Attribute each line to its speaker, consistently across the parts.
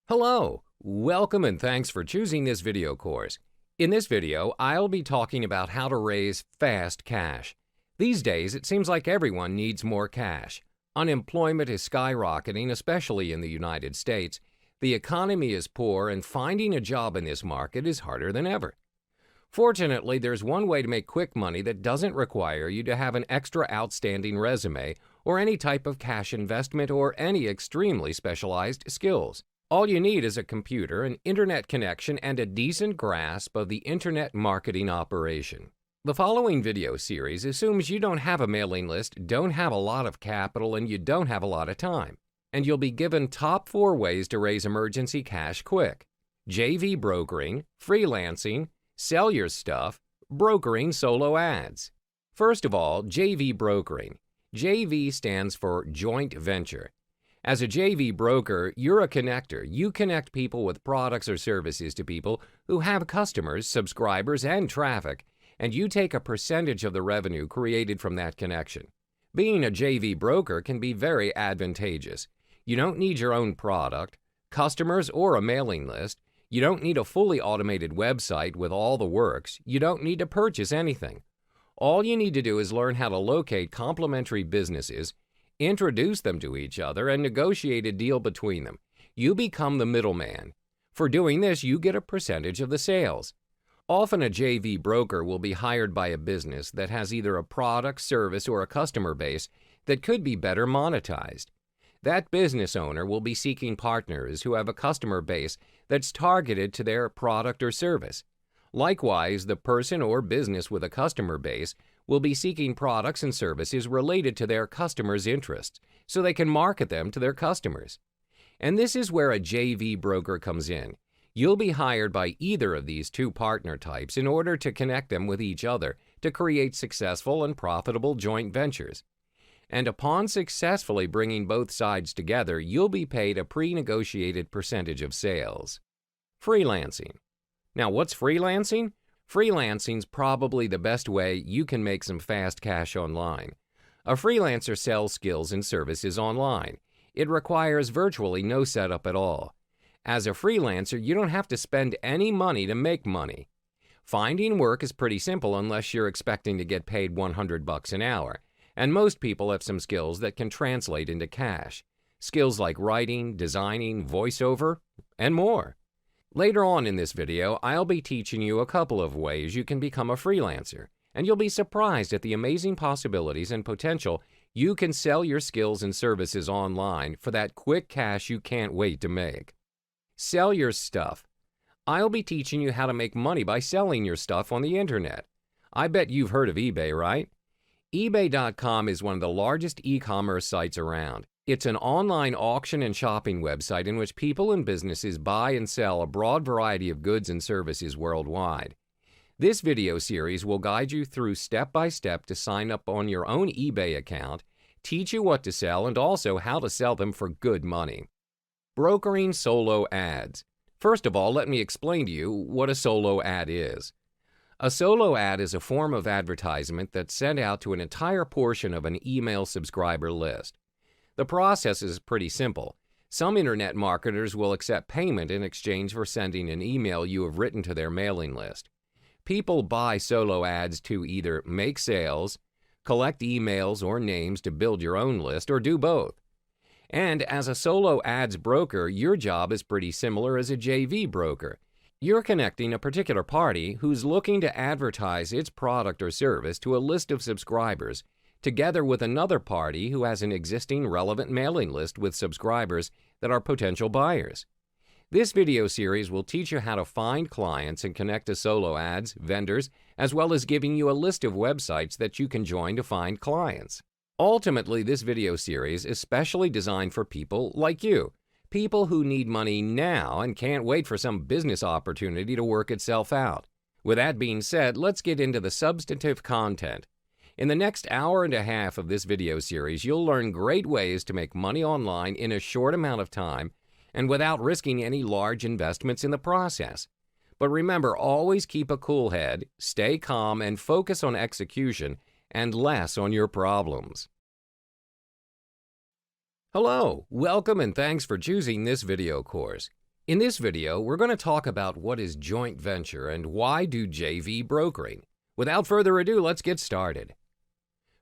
Speaker 1: Hello, welcome and thanks for choosing this video course. In this video, I'll be talking about how to raise fast cash. These days, it seems like everyone needs more cash. Unemployment is skyrocketing, especially in the United States. The economy is poor and finding a job in this market is harder than ever. Fortunately, there's one way to make quick money that doesn't require you to have an extra outstanding resume or any type of cash investment or any extremely specialized skills. All you need is a computer, an internet connection, and a decent grasp of the internet marketing operation. The following video series assumes you don't have a mailing list, don't have a lot of capital, and you don't have a lot of time. And you'll be given top 4 ways to raise emergency cash quick: JV brokering, freelancing, sell your stuff, brokering solo ads. First of all, JV brokering. JV stands for joint venture. As a JV broker, you're a connector. You connect people with products or services to people who have customers, subscribers, and traffic, and you take a percentage of the revenue created from that connection. Being a JV broker can be very advantageous. You don't need your own product, customers, or a mailing list. You don't need a fully automated website with all the works. You don't need to purchase anything. All you need to do is learn how to locate complementary businesses, introduce them to each other, and negotiate a deal between them. You become the middleman. For doing this, you get a percentage of the sales. Often a JV broker will be hired by a business that has either a product, service, or a customer base that could be better monetized. That business owner will be seeking partners who have a customer base that's targeted to their product or service. Likewise, the person or business with a customer base will be seeking products and services related to their customers' interests so they can market them to their customers. And this is where a JV broker comes in. You'll be hired by either of these two partner types in order to connect them with each other to create successful and profitable joint ventures. And upon successfully bringing both sides together, you'll be paid a pre-negotiated percentage of sales. Freelancing. Now, what's freelancing? Freelancing's probably the best way you can make some fast cash online. A freelancer sells skills and services online. It requires virtually no setup at all. As a freelancer, you don't have to spend any money to make money. Finding work is pretty simple unless you're expecting to get paid $100 an hour, and most people have some skills that can translate into cash. Skills like writing, designing, voiceover, and more. Later on in this video, I'll be teaching you a couple of ways you can become a freelancer, and you'll be surprised at the amazing possibilities and potential you can sell your skills and services online for that quick cash you can't wait to make. Sell your stuff. I'll be teaching you how to make money by selling your stuff on the internet. I bet you've heard of eBay, right? eBay.com is one of the largest e-commerce sites around. It's an online auction and shopping website in which people and businesses buy and sell a broad variety of goods and services worldwide. This video series will guide you through step by step to sign up on your own eBay account, teach you what to sell, and also how to sell them for good money. Brokering solo ads. First of all, let me explain to you what a solo ad is. A solo ad is a form of advertisement that's sent out to an entire portion of an email subscriber list. The process is pretty simple. Some internet marketers will accept payment in exchange for sending an email you have written to their mailing list. People buy solo ads to either make sales, collect emails or names to build your own list, or do both. And as a solo ads broker, your job is pretty similar as a JV broker. You're connecting a particular party who's looking to advertise its product or service to a list of subscribers, together with another party who has an existing relevant mailing list with subscribers that are potential buyers. This video series will teach you how to find clients and connect to solo ads, vendors, as well as giving you a list of websites that you can join to find clients. Ultimately, this video series is specially designed for people like you, people who need money now and can't wait for some business opportunity to work itself out. With that being said, let's get into the substantive content. In the next hour and a half of this video series, you'll learn great ways to make money online in a short amount of time and without risking any large investments in the process. But remember, always keep a cool head, stay calm, and focus on execution and less on your problems. Hello, welcome and thanks for choosing this video course. In this video, we're going to talk about what is joint venture and why do JV brokering. Without further ado, let's get started.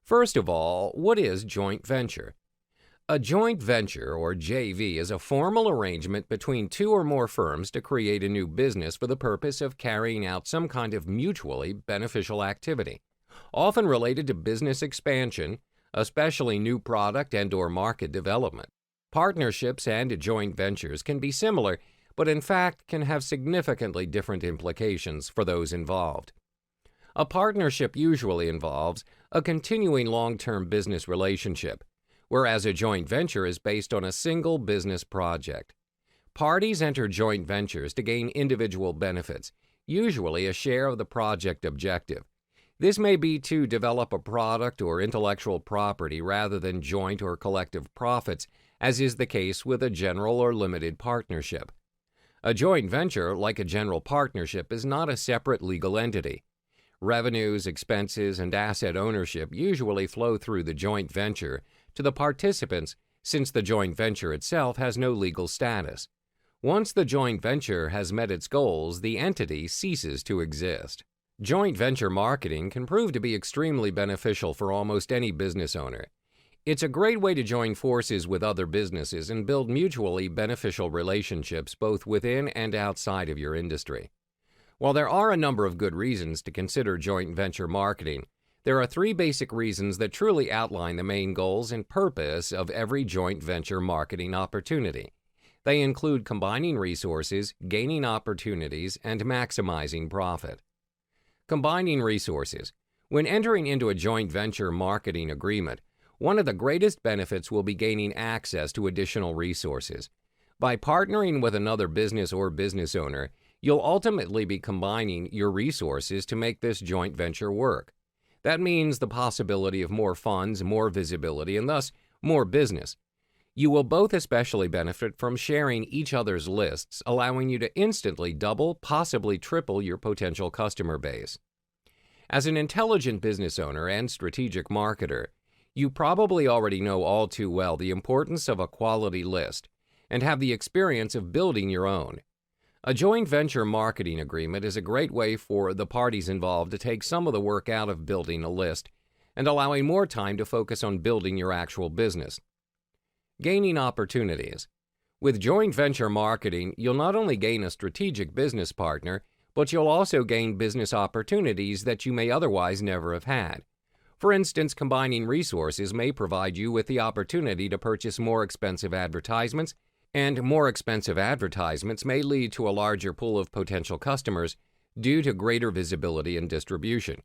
Speaker 1: First of all, what is joint venture? A joint venture, or JV, is a formal arrangement between two or more firms to create a new business for the purpose of carrying out some kind of mutually beneficial activity, often related to business expansion, especially new product and/or market development. Partnerships and joint ventures can be similar, but in fact can have significantly different implications for those involved. A partnership usually involves a continuing long-term business relationship, whereas a joint venture is based on a single business project. Parties enter joint ventures to gain individual benefits, usually a share of the project objective. This may be to develop a product or intellectual property rather than joint or collective profits, as is the case with a general or limited partnership. A joint venture, like a general partnership, is not a separate legal entity. Revenues, expenses, and asset ownership usually flow through the joint venture to the participants, since the joint venture itself has no legal status. Once the joint venture has met its goals, the entity ceases to exist. Joint venture marketing can prove to be extremely beneficial for almost any business owner. It's a great way to join forces with other businesses and build mutually beneficial relationships both within and outside of your industry. While there are a number of good reasons to consider joint venture marketing, there are three basic reasons that truly outline the main goals and purpose of every joint venture marketing opportunity. They include combining resources, gaining opportunities, and maximizing profit. Combining resources. When entering into a joint venture marketing agreement, one of the greatest benefits will be gaining access to additional resources. By partnering with another business or business owner, you'll ultimately be combining your resources to make this joint venture work. That means the possibility of more funds, more visibility, and thus more business. You will both especially benefit from sharing each other's lists, allowing you to instantly double, possibly triple your potential customer base. As an intelligent business owner and strategic marketer, you probably already know all too well the importance of a quality list and have the experience of building your own. A joint venture marketing agreement is a great way for the parties involved to take some of the work out of building a list and allowing more time to focus on building your actual business. Gaining opportunities. With joint venture marketing, you'll not only gain a strategic business partner, but you'll also gain business opportunities that you may otherwise never have had. For instance, combining resources may provide you with the opportunity to purchase more expensive advertisements, and more expensive advertisements may lead to a larger pool of potential customers due to greater visibility and distribution.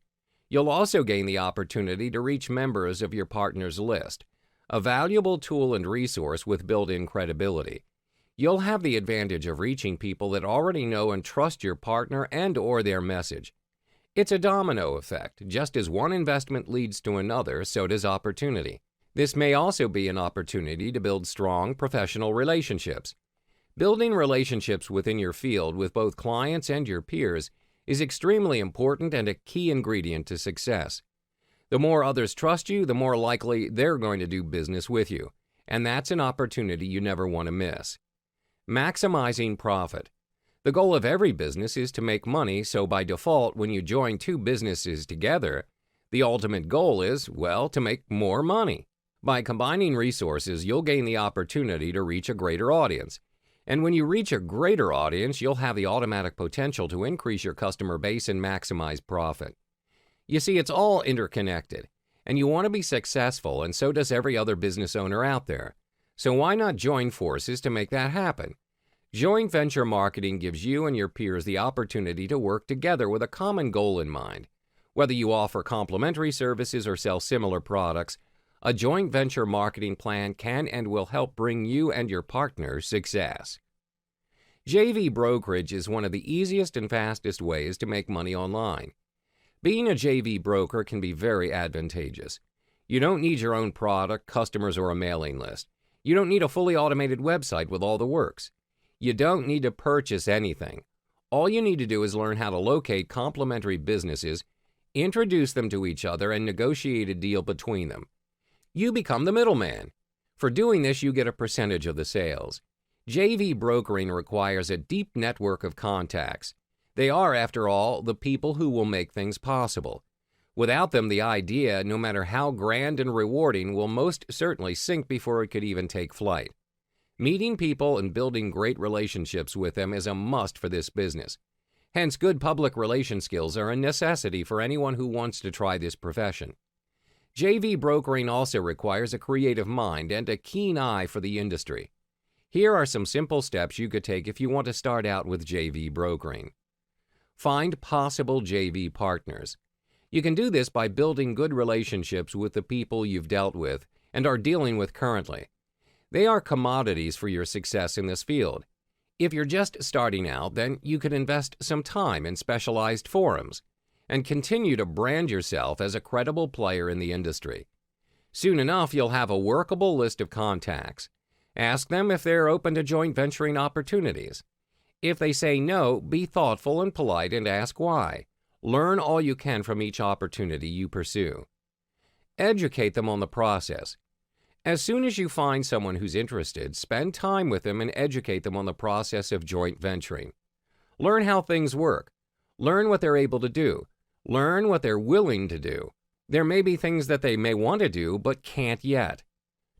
Speaker 1: You'll also gain the opportunity to reach members of your partner's list, a valuable tool and resource with built-in credibility. You'll have the advantage of reaching people that already know and trust your partner and/or their message. It's a domino effect. Just as one investment leads to another, so does opportunity. This may also be an opportunity to build strong professional relationships. Building relationships within your field with both clients and your peers is extremely important and a key ingredient to success. The more others trust you, the more likely they're going to do business with you, and that's an opportunity you never want to miss. Maximizing profit. The goal of every business is to make money, so by default, when you join two businesses together, the ultimate goal is, well, to make more money. By combining resources, you'll gain the opportunity to reach a greater audience. And when you reach a greater audience, you'll have the automatic potential to increase your customer base and maximize profit. You see, it's all interconnected, and you want to be successful, and so does every other business owner out there. So why not join forces to make that happen? Joint venture marketing gives you and your peers the opportunity to work together with a common goal in mind. Whether you offer complementary services or sell similar products, a joint venture marketing plan can and will help bring you and your partner success. JV brokerage is one of the easiest and fastest ways to make money online. Being a JV broker can be very advantageous. You don't need your own product, customers, or a mailing list. You don't need a fully automated website with all the works. You don't need to purchase anything. All you need to do is learn how to locate complementary businesses, introduce them to each other, and negotiate a deal between them. You become the middleman. For doing this, you get a percentage of the sales. JV brokering requires a deep network of contacts. They are, after all, the people who will make things possible. Without them, the idea, no matter how grand and rewarding, will most certainly sink before it could even take flight. Meeting people and building great relationships with them is a must for this business. Hence, good public relation skills are a necessity for anyone who wants to try this profession. JV brokering also requires a creative mind and a keen eye for the industry. Here are some simple steps you could take if you want to start out with JV brokering. Find possible JV partners. You can do this by building good relationships with the people you've dealt with and are dealing with currently. They are commodities for your success in this field. If you're just starting out, then you could invest some time in specialized forums and continue to brand yourself as a credible player in the industry. Soon enough, you'll have a workable list of contacts. Ask them if they're open to joint venturing opportunities. If they say no, be thoughtful and polite and ask why. Learn all you can from each opportunity you pursue. Educate them on the process. As soon as you find someone who's interested, spend time with them and educate them on the process of joint venturing. Learn how things work. Learn what they're able to do. Learn what they're willing to do. There may be things that they may want to do but can't yet.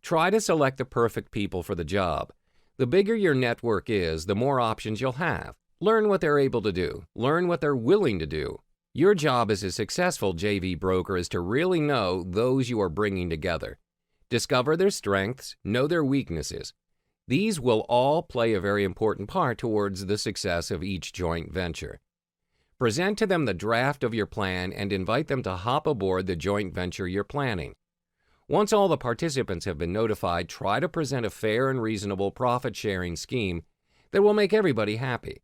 Speaker 1: Try to select the perfect people for the job. The bigger your network is, the more options you'll have. Learn what they're able to do. Learn what they're willing to do. Your job as a successful JV broker is to really know those you are bringing together. Discover their strengths, know their weaknesses. These will all play a very important part towards the success of each joint venture. Present to them the draft of your plan and invite them to hop aboard the joint venture you're planning. Once all the participants have been notified, try to present a fair and reasonable profit-sharing scheme that will make everybody happy.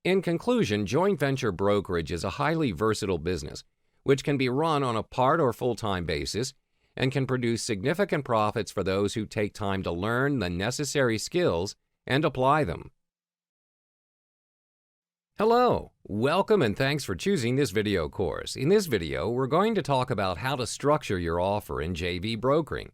Speaker 1: In conclusion, joint venture brokerage is a highly versatile business, which can be run on a part or full-time basis and can produce significant profits for those who take time to learn the necessary skills and apply them. Hello, welcome and thanks for choosing this video course. In this video, we're going to talk about how to structure your offer in JV brokering.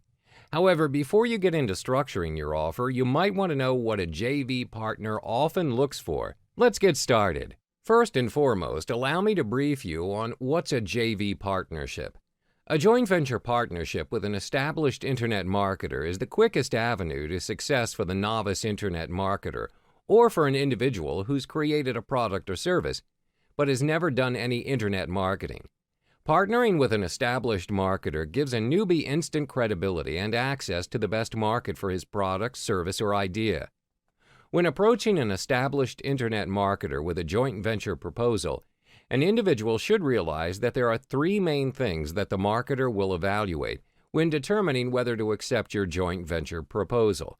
Speaker 1: However, before you get into structuring your offer, you might want to know what a JV partner often looks for. Let's get started. First and foremost, allow me to brief you on what's a JV partnership. A joint venture partnership with an established internet marketer is the quickest avenue to success for the novice internet marketer or for an individual who's created a product or service but has never done any internet marketing. Partnering with an established marketer gives a newbie instant credibility and access to the best market for his product, service, or idea. When approaching an established internet marketer with a joint venture proposal, an individual should realize that there are three main things that the marketer will evaluate when determining whether to accept your joint venture proposal.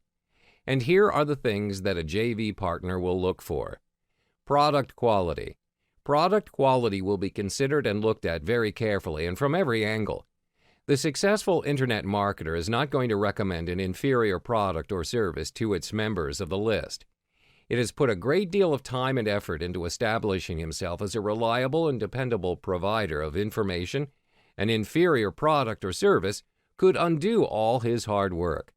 Speaker 1: And here are the things that a JV partner will look for. Product quality. Product quality will be considered and looked at very carefully and from every angle. The successful internet marketer is not going to recommend an inferior product or service to its members of the list. It has put a great deal of time and effort into establishing himself as a reliable and dependable provider of information. An inferior product or service could undo all his hard work.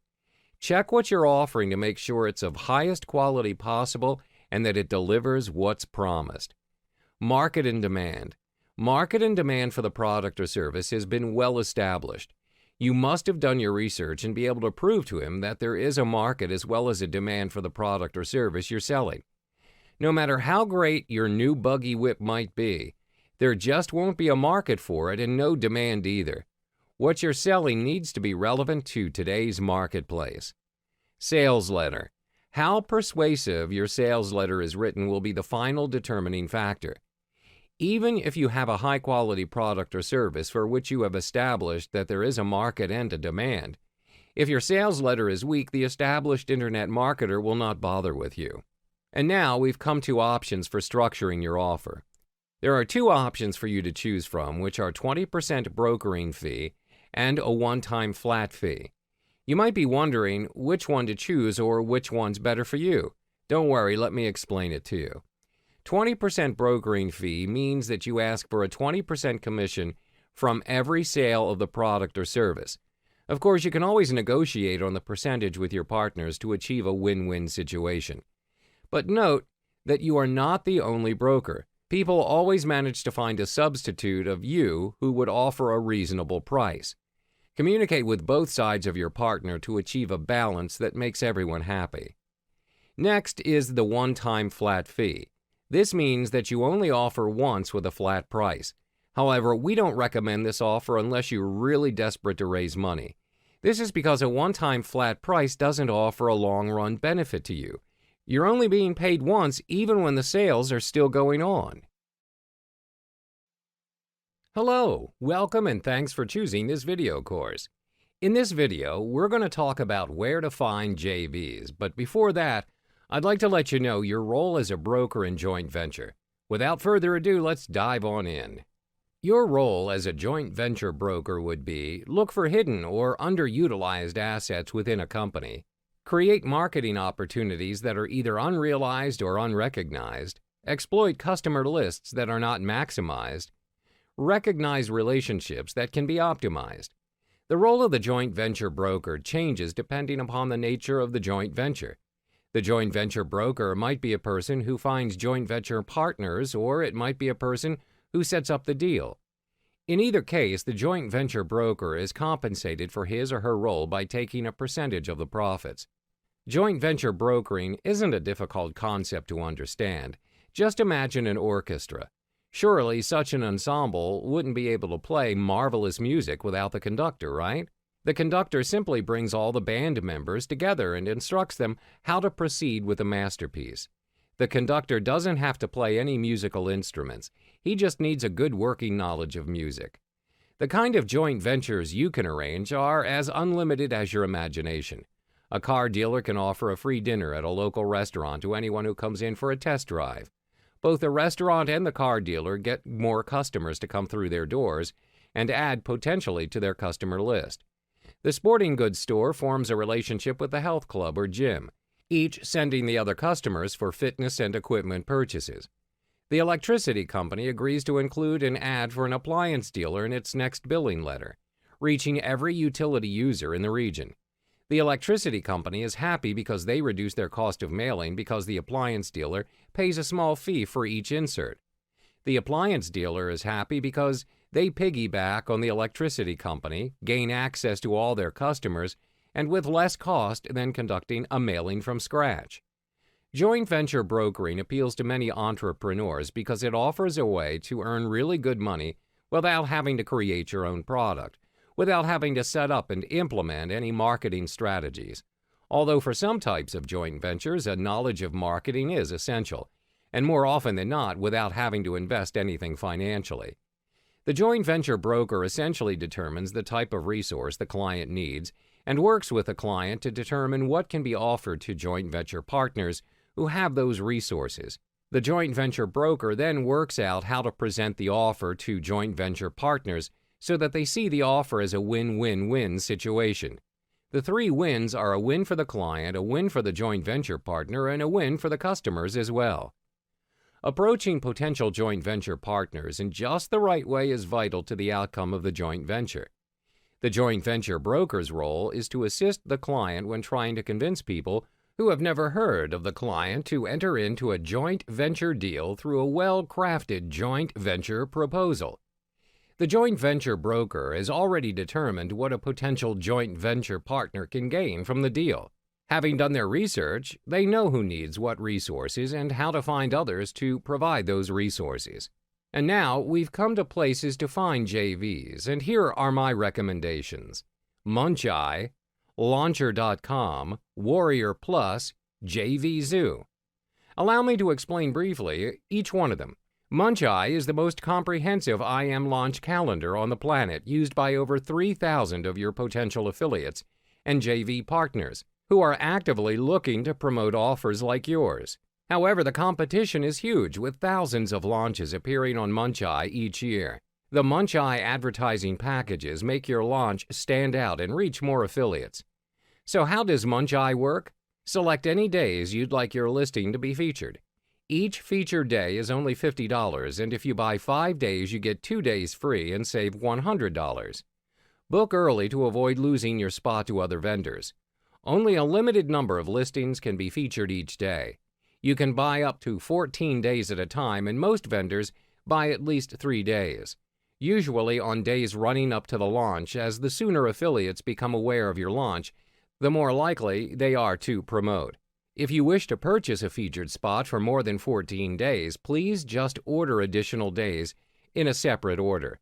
Speaker 1: Check what you're offering to make sure it's of highest quality possible and that it delivers what's promised. Market and demand. Market and demand for the product or service has been well established. You must have done your research and be able to prove to him that there is a market as well as a demand for the product or service you're selling. No matter how great your new buggy whip might be, there just won't be a market for it and no demand either. What you're selling needs to be relevant to today's marketplace. Sales letter. How persuasive your sales letter is written will be the final determining factor. Even if you have a high-quality product or service for which you have established that there is a market and a demand, if your sales letter is weak, the established internet marketer will not bother with you. And now we've come to options for structuring your offer. There are two options for you to choose from, which are 20% brokering fee and a one-time flat fee. You might be wondering which one to choose or which one's better for you. Don't worry, let me explain it to you. 20% brokering fee means that you ask for a 20% commission from every sale of the product or service. Of course, you can always negotiate on the percentage with your partners to achieve a win-win situation. But note that you are not the only broker. People always manage to find a substitute of you who would offer a reasonable price. Communicate with both sides of your partner to achieve a balance that makes everyone happy. Next is the one-time flat fee. This means that you only offer once with a flat price. However, we don't recommend this offer unless you're really desperate to raise money. This is because a one-time flat price doesn't offer a long-run benefit to you. You're only being paid once even when the sales are still going on. Hello, welcome and thanks for choosing this video course. In this video, we're going to talk about where to find JVs, but before that, I'd like to let you know your role as a broker in joint venture. Without further ado, let's dive on in. Your role as a joint venture broker would be: look for hidden or underutilized assets within a company, create marketing opportunities that are either unrealized or unrecognized, exploit customer lists that are not maximized, recognize relationships that can be optimized. The role of the joint venture broker changes depending upon the nature of the joint venture. The joint venture broker might be a person who finds joint venture partners, or it might be a person who sets up the deal. In either case, the joint venture broker is compensated for his or her role by taking a percentage of the profits. Joint venture brokering isn't a difficult concept to understand. Just imagine an orchestra. Surely such an ensemble wouldn't be able to play marvelous music without the conductor, right? The conductor simply brings all the band members together and instructs them how to proceed with the masterpiece. The conductor doesn't have to play any musical instruments. He just needs a good working knowledge of music. The kind of joint ventures you can arrange are as unlimited as your imagination. A car dealer can offer a free dinner at a local restaurant to anyone who comes in for a test drive. Both the restaurant and the car dealer get more customers to come through their doors and add potentially to their customer list. The sporting goods store forms a relationship with the health club or gym, each sending the other customers for fitness and equipment purchases. The electricity company agrees to include an ad for an appliance dealer in its next billing letter, reaching every utility user in the region. The electricity company is happy because they reduce their cost of mailing because the appliance dealer pays a small fee for each insert. The appliance dealer is happy because they piggyback on the electricity company, gain access to all their customers, and with less cost than conducting a mailing from scratch. Joint venture brokering appeals to many entrepreneurs because it offers a way to earn really good money without having to create your own product, without having to set up and implement any marketing strategies. Although for some types of joint ventures, a knowledge of marketing is essential, and more often than not without having to invest anything financially. The joint venture broker essentially determines the type of resource the client needs and works with the client to determine what can be offered to joint venture partners who have those resources. The joint venture broker then works out how to present the offer to joint venture partners so that they see the offer as a win-win-win situation. The three wins are a win for the client, a win for the joint venture partner, and a win for the customers as well. Approaching potential joint venture partners in just the right way is vital to the outcome of the joint venture. The joint venture broker's role is to assist the client when trying to convince people who have never heard of the client to enter into a joint venture deal through a well-crafted joint venture proposal. The joint venture broker has already determined what a potential joint venture partner can gain from the deal. Having done their research, they know who needs what resources and how to find others to provide those resources. And now we've come to places to find JVs, and here are my recommendations: Muncheye, Launcher.com, Warrior Plus, JVZoo. Allow me to explain briefly each one of them. Muncheye is the most comprehensive IM launch calendar on the planet, used by over 3,000 of your potential affiliates and JV partners who are actively looking to promote offers like yours. However, the competition is huge, with thousands of launches appearing on Muncheye each year. The Muncheye advertising packages make your launch stand out and reach more affiliates. So how does Muncheye work? Select any days you'd like your listing to be featured. Each featured day is only $50, and if you buy 5 days, you get 2 days free and save $100. Book early to avoid losing your spot to other vendors. Only a limited number of listings can be featured each day. You can buy up to 14 days at a time, and most vendors buy at least 3 days, usually on days running up to the launch, as the sooner affiliates become aware of your launch, the more likely they are to promote. If you wish to purchase a featured spot for more than 14 days, please just order additional days in a separate order.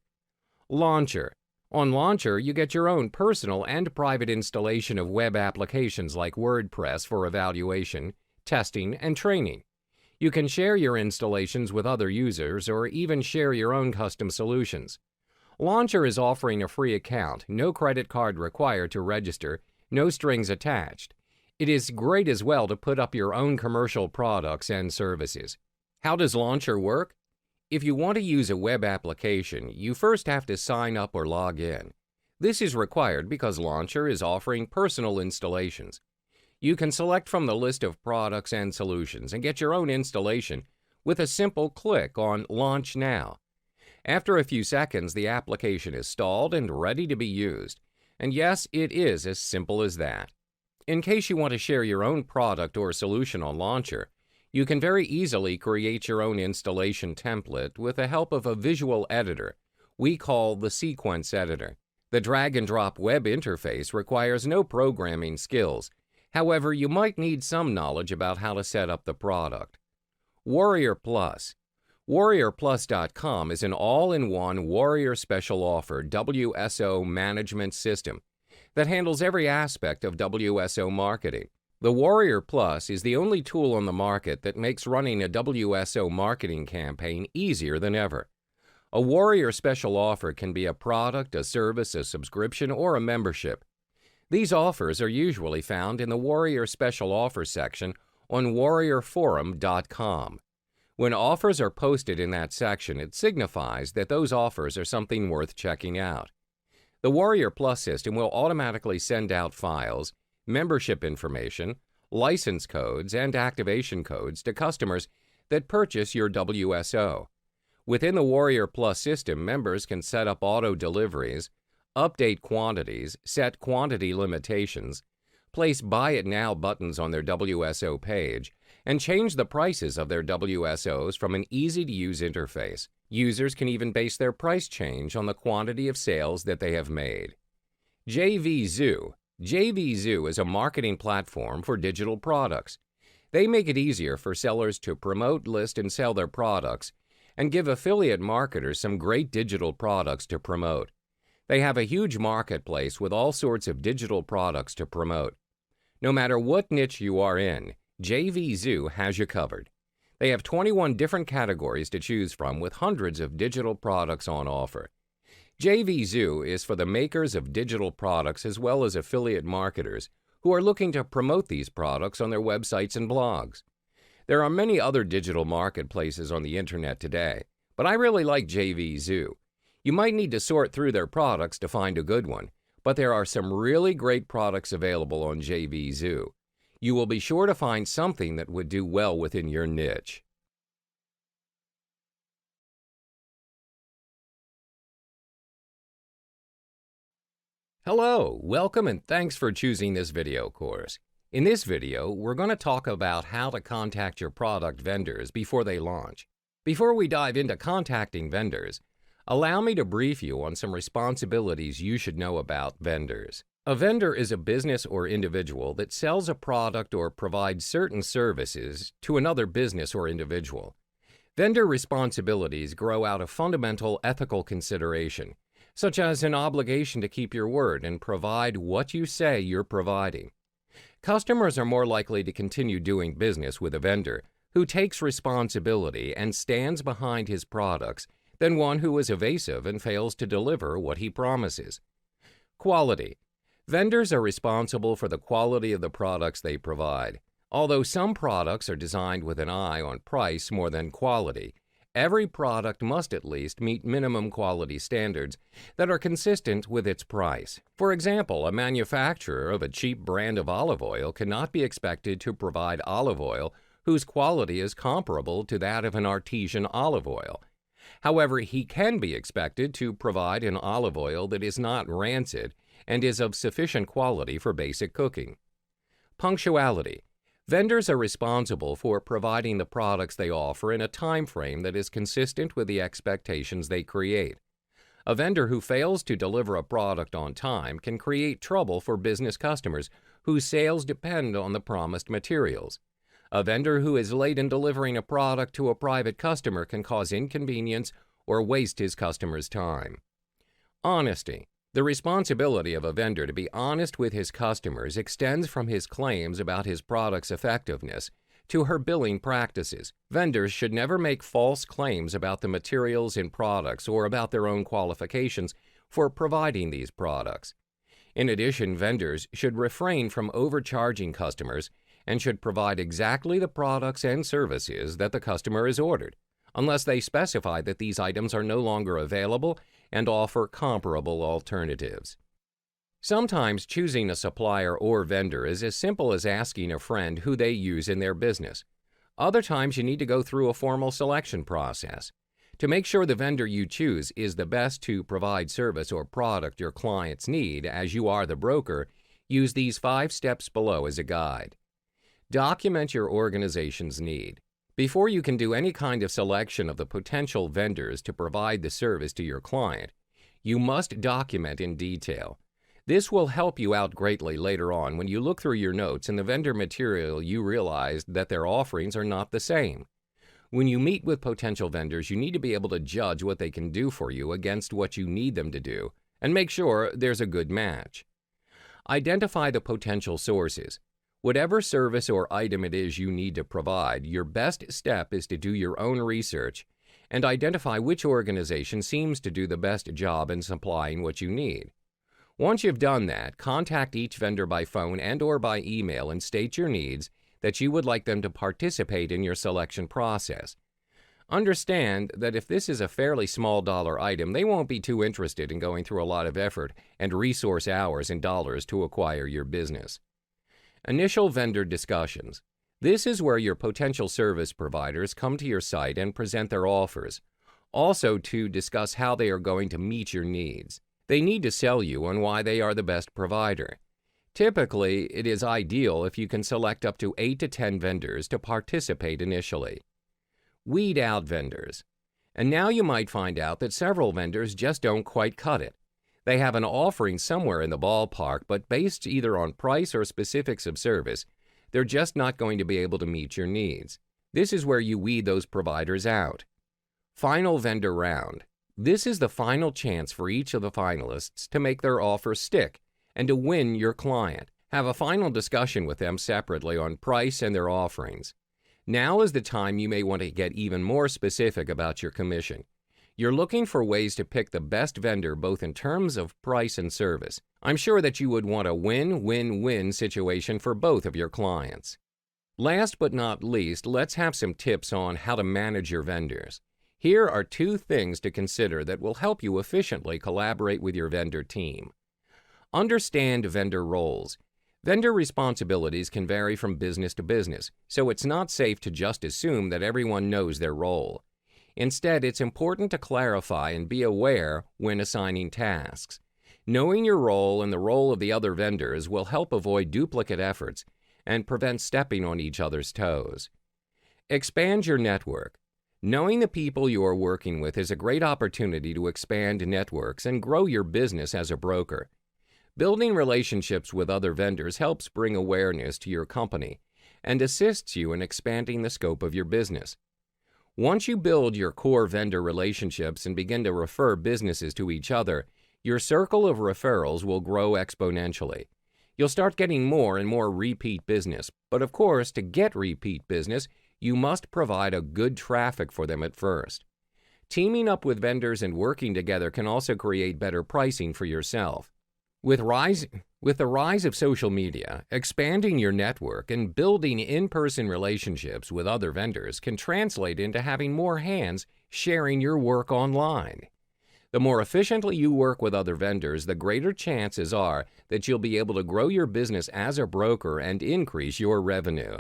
Speaker 1: Launcher. On Launcher, you get your own personal and private installation of web applications like WordPress for evaluation, testing, and training. You can share your installations with other users or even share your own custom solutions. Launcher is offering a free account, no credit card required to register, no strings attached. It is great as well to put up your own commercial products and services. How does Launcher work? If you want to use a web application, you first have to sign up or log in. This is required because Launcher is offering personal installations. You can select from the list of products and solutions and get your own installation with a simple click on Launch Now. After a few seconds, the application is installed and ready to be used. And yes, it is as simple as that. In case you want to share your own product or solution on Launcher, you can very easily create your own installation template with the help of a visual editor we call the Sequence Editor. The drag-and-drop web interface requires no programming skills. However, you might need some knowledge about how to set up the product. Warrior Plus. WarriorPlus.com is an all-in-one Warrior Special Offer WSO management system that handles every aspect of WSO marketing. The Warrior Plus is the only tool on the market that makes running a WSO marketing campaign easier than ever. A Warrior Special Offer can be a product, a service, a subscription, or a membership. These offers are usually found in the Warrior Special Offer section on warriorforum.com. When offers are posted in that section, it signifies that those offers are something worth checking out. The Warrior Plus system will automatically send out files, membership information, license codes, and activation codes to customers that purchase your WSO. Within the Warrior Plus system, members can set up auto deliveries, update quantities, set quantity limitations, place Buy It Now buttons on their WSO page, and change the prices of their WSOs from an easy-to-use interface. Users can even base their price change on the quantity of sales that they have made. JVZoo. JVZoo is a marketing platform for digital products. They make it easier for sellers to promote, list, and sell their products, and give affiliate marketers some great digital products to promote. They have a huge marketplace with all sorts of digital products to promote. No matter what niche you are in, JVZoo has you covered. They have 21 different categories to choose from with hundreds of digital products on offer. JVZoo is for the makers of digital products as well as affiliate marketers who are looking to promote these products on their websites and blogs. There are many other digital marketplaces on the internet today, but I really like JVZoo. You might need to sort through their products to find a good one, but there are some really great products available on JVZoo. You will be sure to find something that would do well within your niche. Hello, welcome and thanks for choosing this video course. In this video, we're going to talk about how to contact your product vendors before they launch. Before we dive into contacting vendors, allow me to brief you on some responsibilities you should know about vendors. A vendor is a business or individual that sells a product or provides certain services to another business or individual. Vendor responsibilities grow out of fundamental ethical consideration, such as an obligation to keep your word and provide what you say you're providing. Customers are more likely to continue doing business with a vendor who takes responsibility and stands behind his products than one who is evasive and fails to deliver what he promises. Quality. Vendors are responsible for the quality of the products they provide. Although some products are designed with an eye on price more than quality, every product must at least meet minimum quality standards that are consistent with its price. For example, a manufacturer of a cheap brand of olive oil cannot be expected to provide olive oil whose quality is comparable to that of an artesian olive oil. However, he can be expected to provide an olive oil that is not rancid and is of sufficient quality for basic cooking. Punctuality. Vendors are responsible for providing the products they offer in a time frame that is consistent with the expectations they create. A vendor who fails to deliver a product on time can create trouble for business customers whose sales depend on the promised materials. A vendor who is late in delivering a product to a private customer can cause inconvenience or waste his customer's time. Honesty. The responsibility of a vendor to be honest with his customers extends from his claims about his product's effectiveness to her billing practices. Vendors should never make false claims about the materials in products or about their own qualifications for providing these products. In addition, vendors should refrain from overcharging customers and should provide exactly the products and services that the customer has ordered, unless they specify that these items are no longer available and offer comparable alternatives. Sometimes choosing a supplier or vendor is as simple as asking a friend who they use in their business. Other times you need to go through a formal selection process. To make sure the vendor you choose is the best to provide service or product your clients need as you are the broker, use these 5 steps below as a guide. Document your organization's need. Before you can do any kind of selection of the potential vendors to provide the service to your client, you must document in detail. This will help you out greatly later on when you look through your notes and the vendor material you realize that their offerings are not the same. When you meet with potential vendors, you need to be able to judge what they can do for you against what you need them to do and make sure there's a good match. Identify the potential sources. Whatever service or item it is you need to provide, your best step is to do your own research and identify which organization seems to do the best job in supplying what you need. Once you've done that, contact each vendor by phone and/or by email and state your needs that you would like them to participate in your selection process. Understand that if this is a fairly small dollar item, they won't be too interested in going through a lot of effort and resource hours and dollars to acquire your business. Initial vendor discussions. This is where your potential service providers come to your site and present their offers, also to discuss how they are going to meet your needs. They need to sell you on why they are the best provider. Typically, it is ideal if you can select up to 8 to 10 vendors to participate initially. Weed out vendors. And now you might find out that several vendors just don't quite cut it. They have an offering somewhere in the ballpark, but based either on price or specifics of service, they're just not going to be able to meet your needs. This is where you weed those providers out. Final vendor round. This is the final chance for each of the finalists to make their offer stick and to win your client. Have a final discussion with them separately on price and their offerings. Now is the time you may want to get even more specific about your commission. You're looking for ways to pick the best vendor both in terms of price and service. I'm sure that you would want a win-win-win situation for both of your clients. Last but not least, let's have some tips on how to manage your vendors. Here are 2 things to consider that will help you efficiently collaborate with your vendor team. Understand vendor roles. Vendor responsibilities can vary from business to business, so it's not safe to just assume that everyone knows their role. Instead, it's important to clarify and be aware when assigning tasks. Knowing your role and the role of the other vendors will help avoid duplicate efforts and prevent stepping on each other's toes. Expand your network. Knowing the people you are working with is a great opportunity to expand networks and grow your business as a broker. Building relationships with other vendors helps bring awareness to your company and assists you in expanding the scope of your business. Once you build your core vendor relationships and begin to refer businesses to each other, your circle of referrals will grow exponentially. You'll start getting more and more repeat business, but of course, to get repeat business, you must provide a good traffic for them at first. Teaming up with vendors and working together can also create better pricing for yourself. With the rise of social media, expanding your network and building in-person relationships with other vendors can translate into having more hands sharing your work online. The more efficiently you work with other vendors, the greater chances are that you'll be able to grow your business as a broker and increase your revenue.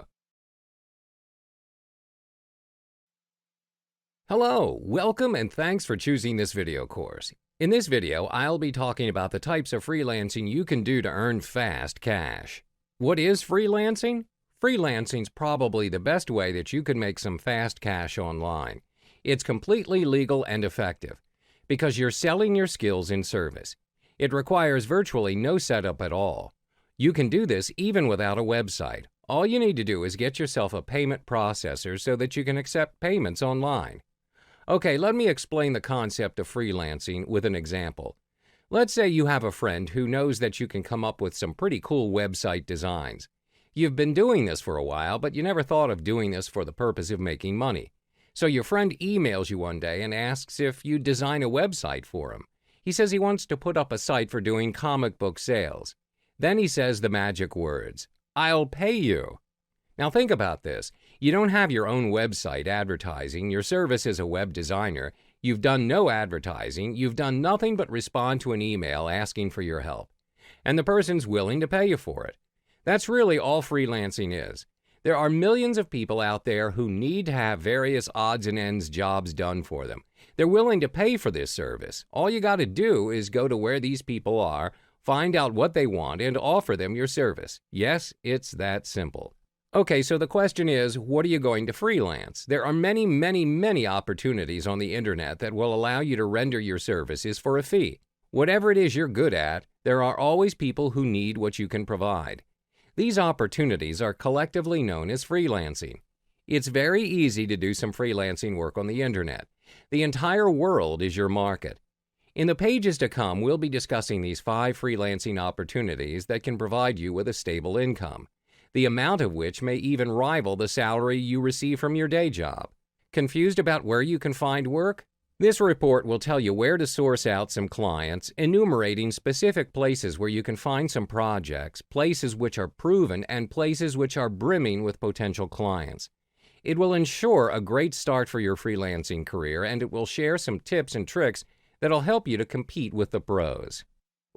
Speaker 1: Hello, welcome and thanks for choosing this video course. In this video, I'll be talking about the types of freelancing you can do to earn fast cash. What is freelancing? Freelancing's probably the best way that you can make some fast cash online. It's completely legal and effective because you're selling your skills in service. It requires virtually no setup at all. You can do this even without a website. All you need to do is get yourself a payment processor so that you can accept payments online. Okay, let me explain the concept of freelancing with an example. Let's say you have a friend who knows that you can come up with some pretty cool website designs. You've been doing this for a while, but you never thought of doing this for the purpose of making money. So your friend emails you one day and asks if you'd design a website for him. He says he wants to put up a site for doing comic book sales. Then he says the magic words, "I'll pay you." Now think about this. You don't have your own website advertising your service as a web designer. You've done no advertising. You've done nothing but respond to an email asking for your help. And the person's willing to pay you for it. That's really all freelancing is. There are millions of people out there who need to have various odds and ends jobs done for them. They're willing to pay for this service. All you got to do is go to where these people are, find out what they want, and offer them your service. Yes, it's that simple. Okay, so the question is, what are you going to freelance? There are many opportunities on the internet that will allow you to render your services for a fee. Whatever it is you're good at, there are always people who need what you can provide. These opportunities are collectively known as freelancing. It's very easy to do some freelancing work on the internet. The entire world is your market. In the pages to come, we'll be discussing these 5 freelancing opportunities that can provide you with a stable income, the amount of which may even rival the salary you receive from your day job. Confused about where you can find work? This report will tell you where to source out some clients, enumerating specific places where you can find some projects, places which are proven, and places which are brimming with potential clients. It will ensure a great start for your freelancing career, and it will share some tips and tricks that'll help you to compete with the pros.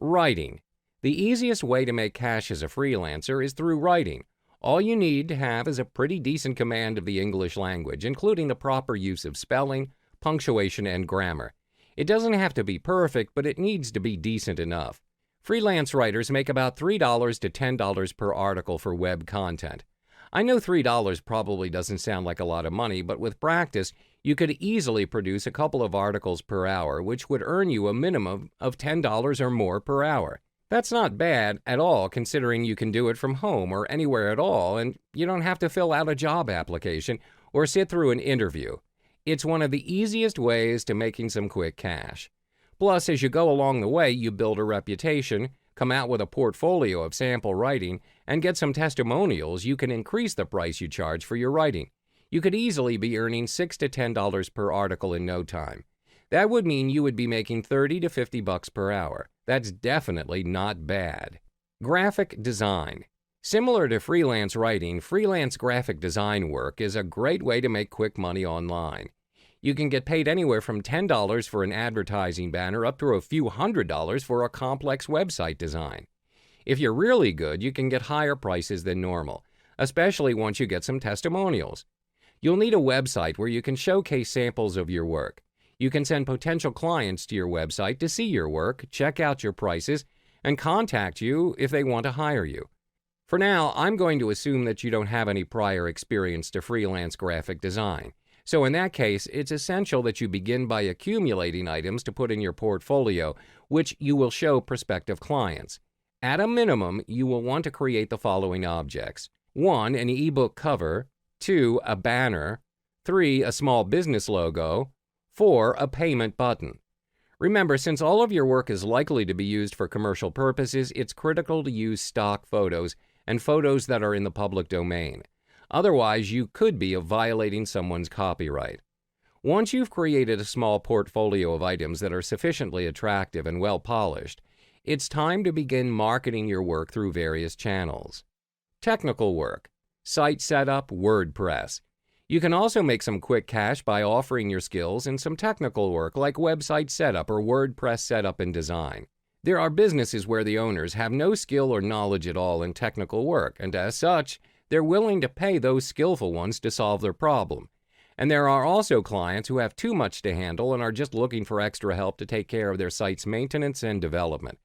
Speaker 1: Writing. The easiest way to make cash as a freelancer is through writing. All you need to have is a pretty decent command of the English language, including the proper use of spelling, punctuation, and grammar. It doesn't have to be perfect, but it needs to be decent enough. Freelance writers make about $3 to $10 per article for web content. I know $3 probably doesn't sound like a lot of money, but with practice, you could easily produce a couple of articles per hour, which would earn you a minimum of $10 or more per hour. That's not bad at all, considering you can do it from home or anywhere at all, and you don't have to fill out a job application or sit through an interview. It's one of the easiest ways to making some quick cash. Plus, as you go along the way, you build a reputation, come out with a portfolio of sample writing, and get some testimonials. You can increase the price you charge for your writing. You could easily be earning $6 to $10 per article in no time. That would mean you would be making $30 to $50 per hour. That's definitely not bad. Graphic design. Similar to freelance writing, freelance graphic design work is a great way to make quick money online. You can get paid anywhere from $10 for an advertising banner up to a few $100s for a complex website design. If you're really good, you can get higher prices than normal, especially once you get some testimonials. You'll need a website where you can showcase samples of your work. You can send potential clients to your website to see your work, check out your prices, and contact you if they want to hire you. For now, I'm going to assume that you don't have any prior experience to freelance graphic design. So in that case, it's essential that you begin by accumulating items to put in your portfolio, which you will show prospective clients. At a minimum, you will want to create the following objects. 1, an ebook cover. 2, a banner. 3, a small business logo. 4, a payment button. Remember, since all of your work is likely to be used for commercial purposes, it's critical to use stock photos and photos that are in the public domain. Otherwise, you could be violating someone's copyright. Once you've created a small portfolio of items that are sufficiently attractive and well polished, it's time to begin marketing your work through various channels. Technical work. Site setup, WordPress. You can also make some quick cash by offering your skills in some technical work like website setup or WordPress setup and design. There are businesses where the owners have no skill or knowledge at all in technical work, and as such, they're willing to pay those skillful ones to solve their problem. And there are also clients who have too much to handle and are just looking for extra help to take care of their site's maintenance and development.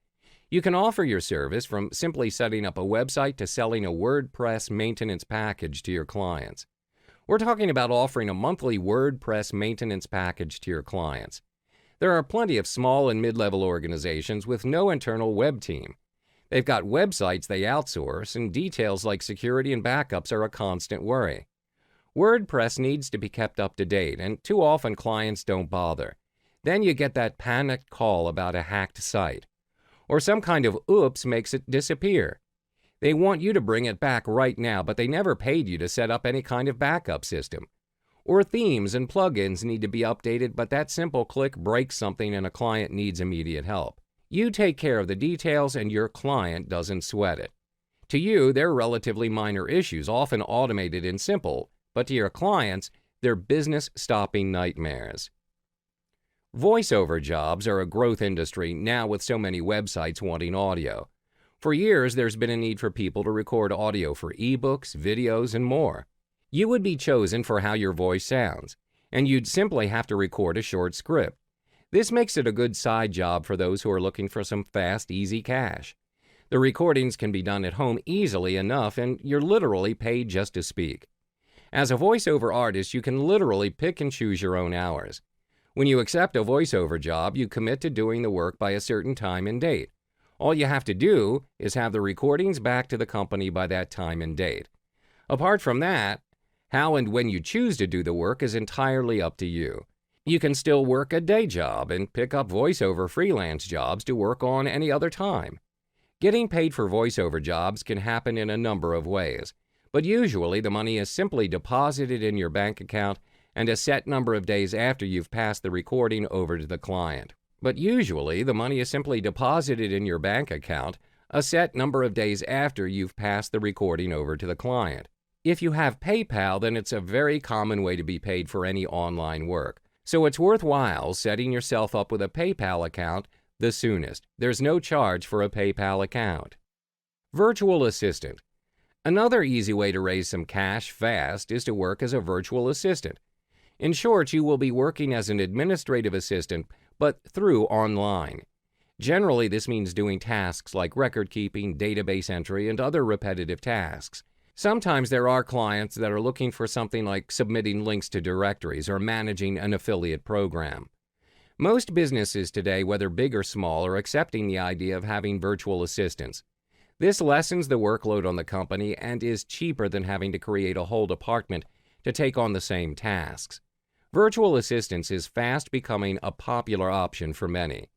Speaker 1: You can offer your service from simply setting up a website to selling a WordPress maintenance package to your clients. We're talking about offering a monthly WordPress maintenance package to your clients. There are plenty of small and mid-level organizations with no internal web team. They've got websites they outsource, and details like security and backups are a constant worry. WordPress needs to be kept up to date, and too often clients don't bother. Then you get that panicked call about a hacked site. Or some kind of oops makes it disappear. They want you to bring it back right now, but they never paid you to set up any kind of backup system. Or themes and plugins need to be updated, but that simple click breaks something and a client needs immediate help. You take care of the details and your client doesn't sweat it. To you, they're relatively minor issues, often automated and simple, but to your clients, they're business-stopping nightmares. Voiceover jobs are a growth industry now with so many websites wanting audio. For years, there's been a need for people to record audio for ebooks, videos, and more. You would be chosen for how your voice sounds, and you'd simply have to record a short script. This makes it a good side job for those who are looking for some fast, easy cash. The recordings can be done at home easily enough, and you're literally paid just to speak. As a voiceover artist, you can literally pick and choose your own hours. When you accept a voiceover job, you commit to doing the work by a certain time and date. All you have to do is have the recordings back to the company by that time and date. Apart from that, how and when you choose to do the work is entirely up to you. You can still work a day job and pick up voiceover freelance jobs to work on any other time. Getting paid for voiceover jobs can happen in a number of ways, but usually the money is simply deposited in your bank account and a set number of days after you've passed the recording over to the client. If you have PayPal, then it's a very common way to be paid for any online work. So it's worthwhile setting yourself up with a PayPal account the soonest. There's no charge for a PayPal account. Virtual assistant. Another easy way to raise some cash fast is to work as a virtual assistant. In short, you will be working as an administrative assistant, but through online. Generally, this means doing tasks like record keeping, database entry, and other repetitive tasks. Sometimes there are clients that are looking for something like submitting links to directories or managing an affiliate program. Most businesses today, whether big or small, are accepting the idea of having virtual assistants. This lessens the workload on the company and is cheaper than having to create a whole department to take on the same tasks. Virtual assistance is fast becoming a popular option for many.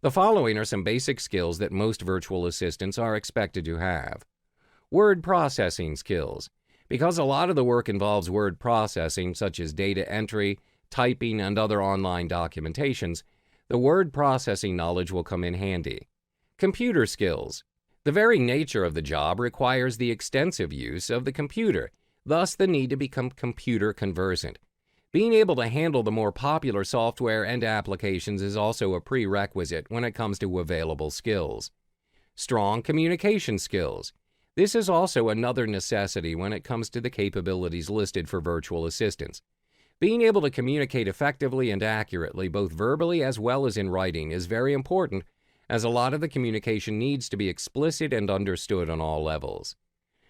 Speaker 1: The following are some basic skills that most virtual assistants are expected to have. Word processing skills. Because a lot of the work involves word processing, such as data entry, typing, and other online documentations, the word processing knowledge will come in handy. Computer skills. The very nature of the job requires the extensive use of the computer, thus the need to become computer conversant. Being able to handle the more popular software and applications is also a prerequisite when it comes to available skills. Strong communication skills. This is also another necessity when it comes to the capabilities listed for virtual assistants. Being able to communicate effectively and accurately, both verbally as well as in writing, is very important, as a lot of the communication needs to be explicit and understood on all levels.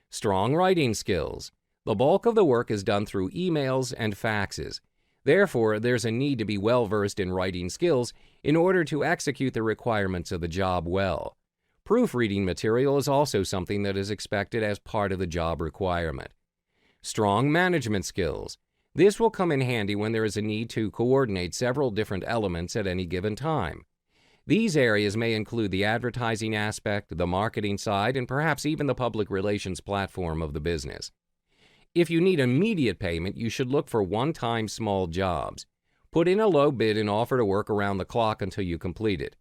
Speaker 1: Strong writing skills. The bulk of the work is done through emails and faxes. Therefore, there's a need to be well-versed in writing skills in order to execute the requirements of the job well. Proofreading material is also something that is expected as part of the job requirement. Strong management skills. This will come in handy when there is a need to coordinate several different elements at any given time. These areas may include the advertising aspect, the marketing side, and perhaps even the public relations platform of the business. If you need immediate payment, you should look for one-time small jobs. Put in a low bid and offer to work around the clock until you complete it.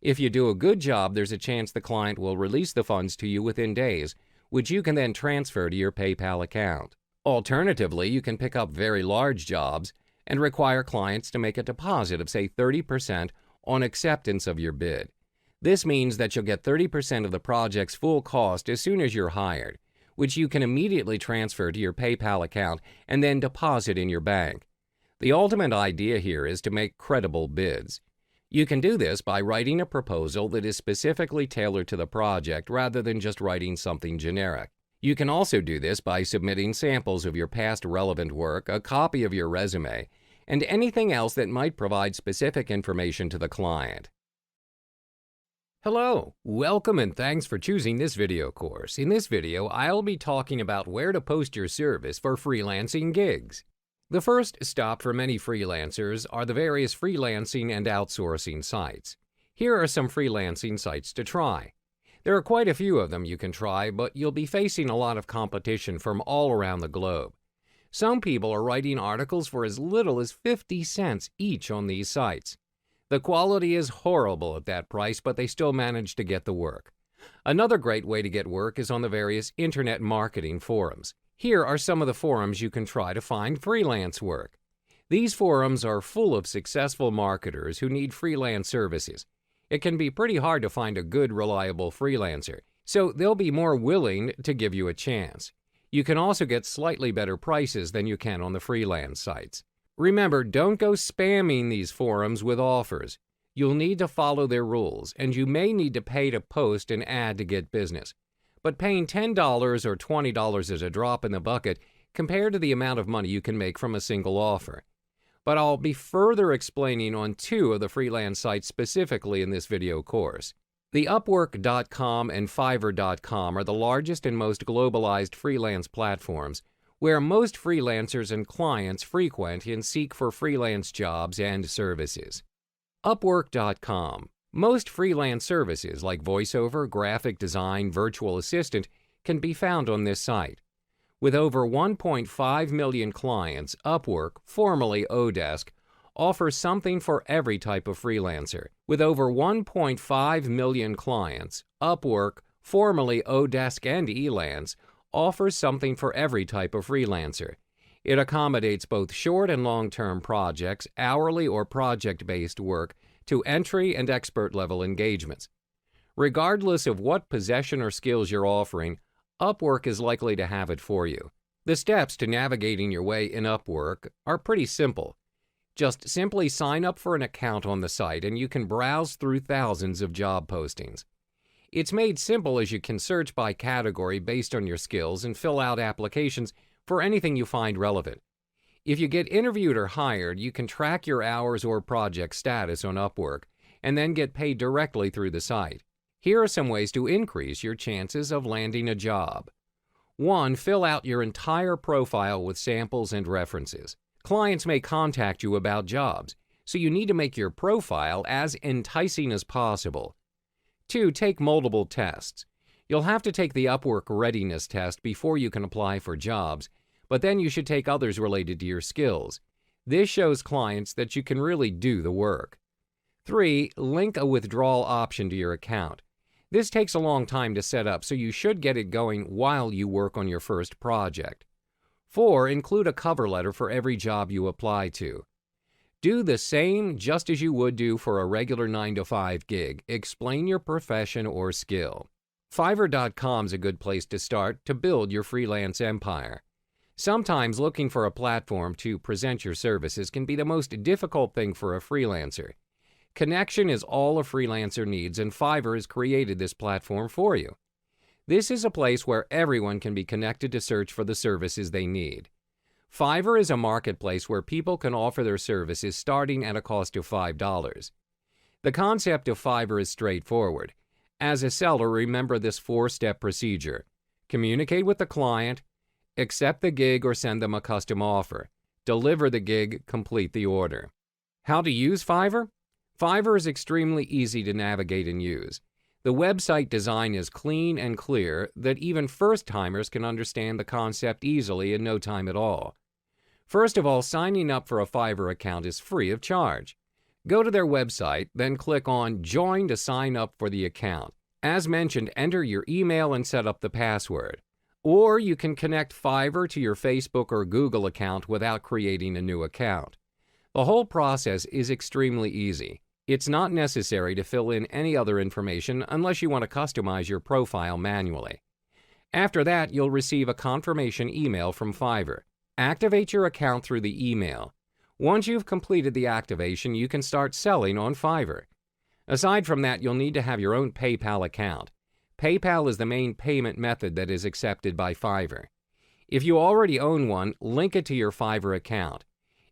Speaker 1: If you do a good job, there's a chance the client will release the funds to you within days, which you can then transfer to your PayPal account. Alternatively, you can pick up very large jobs and require clients to make a deposit of, say, 30% on acceptance of your bid. This means that you'll get 30% of the project's full cost as soon as you're hired, which you can immediately transfer to your PayPal account and then deposit in your bank. The ultimate idea here is to make credible bids. You can do this by writing a proposal that is specifically tailored to the project rather than just writing something generic. You can also do this by submitting samples of your past relevant work, a copy of your resume, and anything else that might provide specific information to the client. Hello, welcome and thanks for choosing this video course. In this video, I'll be talking about where to post your service for freelancing gigs. The first stop for many freelancers are the various freelancing and outsourcing sites. Here are some freelancing sites to try. There are quite a few of them you can try, but you'll be facing a lot of competition from all around the globe. Some people are writing articles for as little as 50 cents each on these sites. The quality is horrible at that price, but they still manage to get the work. Another great way to get work is on the various internet marketing forums. Here are some of the forums you can try to find freelance work. These forums are full of successful marketers who need freelance services. It can be pretty hard to find a good, reliable freelancer, so they'll be more willing to give you a chance. You can also get slightly better prices than you can on the freelance sites. Remember, don't go spamming these forums with offers. You'll need to follow their rules, and you may need to pay to post an ad to get business. But paying $10 or $20 is a drop in the bucket compared to the amount of money you can make from a single offer. But I'll be further explaining on two of the freelance sites specifically in this video course. The Upwork.com and Fiverr.com are the largest and most globalized freelance platforms where most freelancers and clients frequent and seek for freelance jobs and services. Upwork.com. Most freelance services like voiceover, graphic design, virtual assistant can be found on this site. With over 1.5 million clients, Upwork, formerly Odesk, offers something for every type of freelancer. With over 1.5 million clients, Upwork, formerly Odesk and Elance, offers something for every type of freelancer. It accommodates both short and long-term projects, hourly or project-based work, to entry and expert-level engagements. Regardless of what possession or skills you're offering, Upwork is likely to have it for you. The steps to navigating your way in Upwork are pretty simple. Just simply sign up for an account on the site and you can browse through thousands of job postings. It's made simple as you can search by category based on your skills and fill out applications for anything you find relevant. If you get interviewed or hired, you can track your hours or project status on Upwork and then get paid directly through the site. Here are some ways to increase your chances of landing a job. 1. Fill out your entire profile with samples and references. Clients may contact you about jobs, so you need to make your profile as enticing as possible. 2. Take multiple tests. You'll have to take the Upwork readiness test before you can apply for jobs, but then you should take others related to your skills. This shows clients that you can really do the work. 3. Link a withdrawal option to your account. This takes a long time to set up, so you should get it going while you work on your first project. 4. Include a cover letter for every job you apply to. Do the same just as you would do for a regular 9-to-5 gig. Explain your profession or skill. Fiverr.com is a good place to start to build your freelance empire. Sometimes looking for a platform to present your services can be the most difficult thing for a freelancer. Connection is all a freelancer needs, and Fiverr has created this platform for you. This is a place where everyone can be connected to search for the services they need. Fiverr is a marketplace where people can offer their services starting at a cost of $5. The concept of Fiverr is straightforward. As a seller, remember this 4-step procedure. Communicate with the client, accept the gig or send them a custom offer, deliver the gig, complete the order. How to use Fiverr? Fiverr is extremely easy to navigate and use. The website design is clean and clear that even first-timers can understand the concept easily in no time at all. First of all, signing up for a Fiverr account is free of charge. Go to their website, then click on Join to sign up for the account. As mentioned, enter your email and set up the password. Or you can connect Fiverr to your Facebook or Google account without creating a new account. The whole process is extremely easy. It's not necessary to fill in any other information unless you want to customize your profile manually. After that, you'll receive a confirmation email from Fiverr. Activate your account through the email. Once you've completed the activation, you can start selling on Fiverr. Aside from that, you'll need to have your own PayPal account. PayPal is the main payment method that is accepted by Fiverr. If you already own one, link it to your Fiverr account.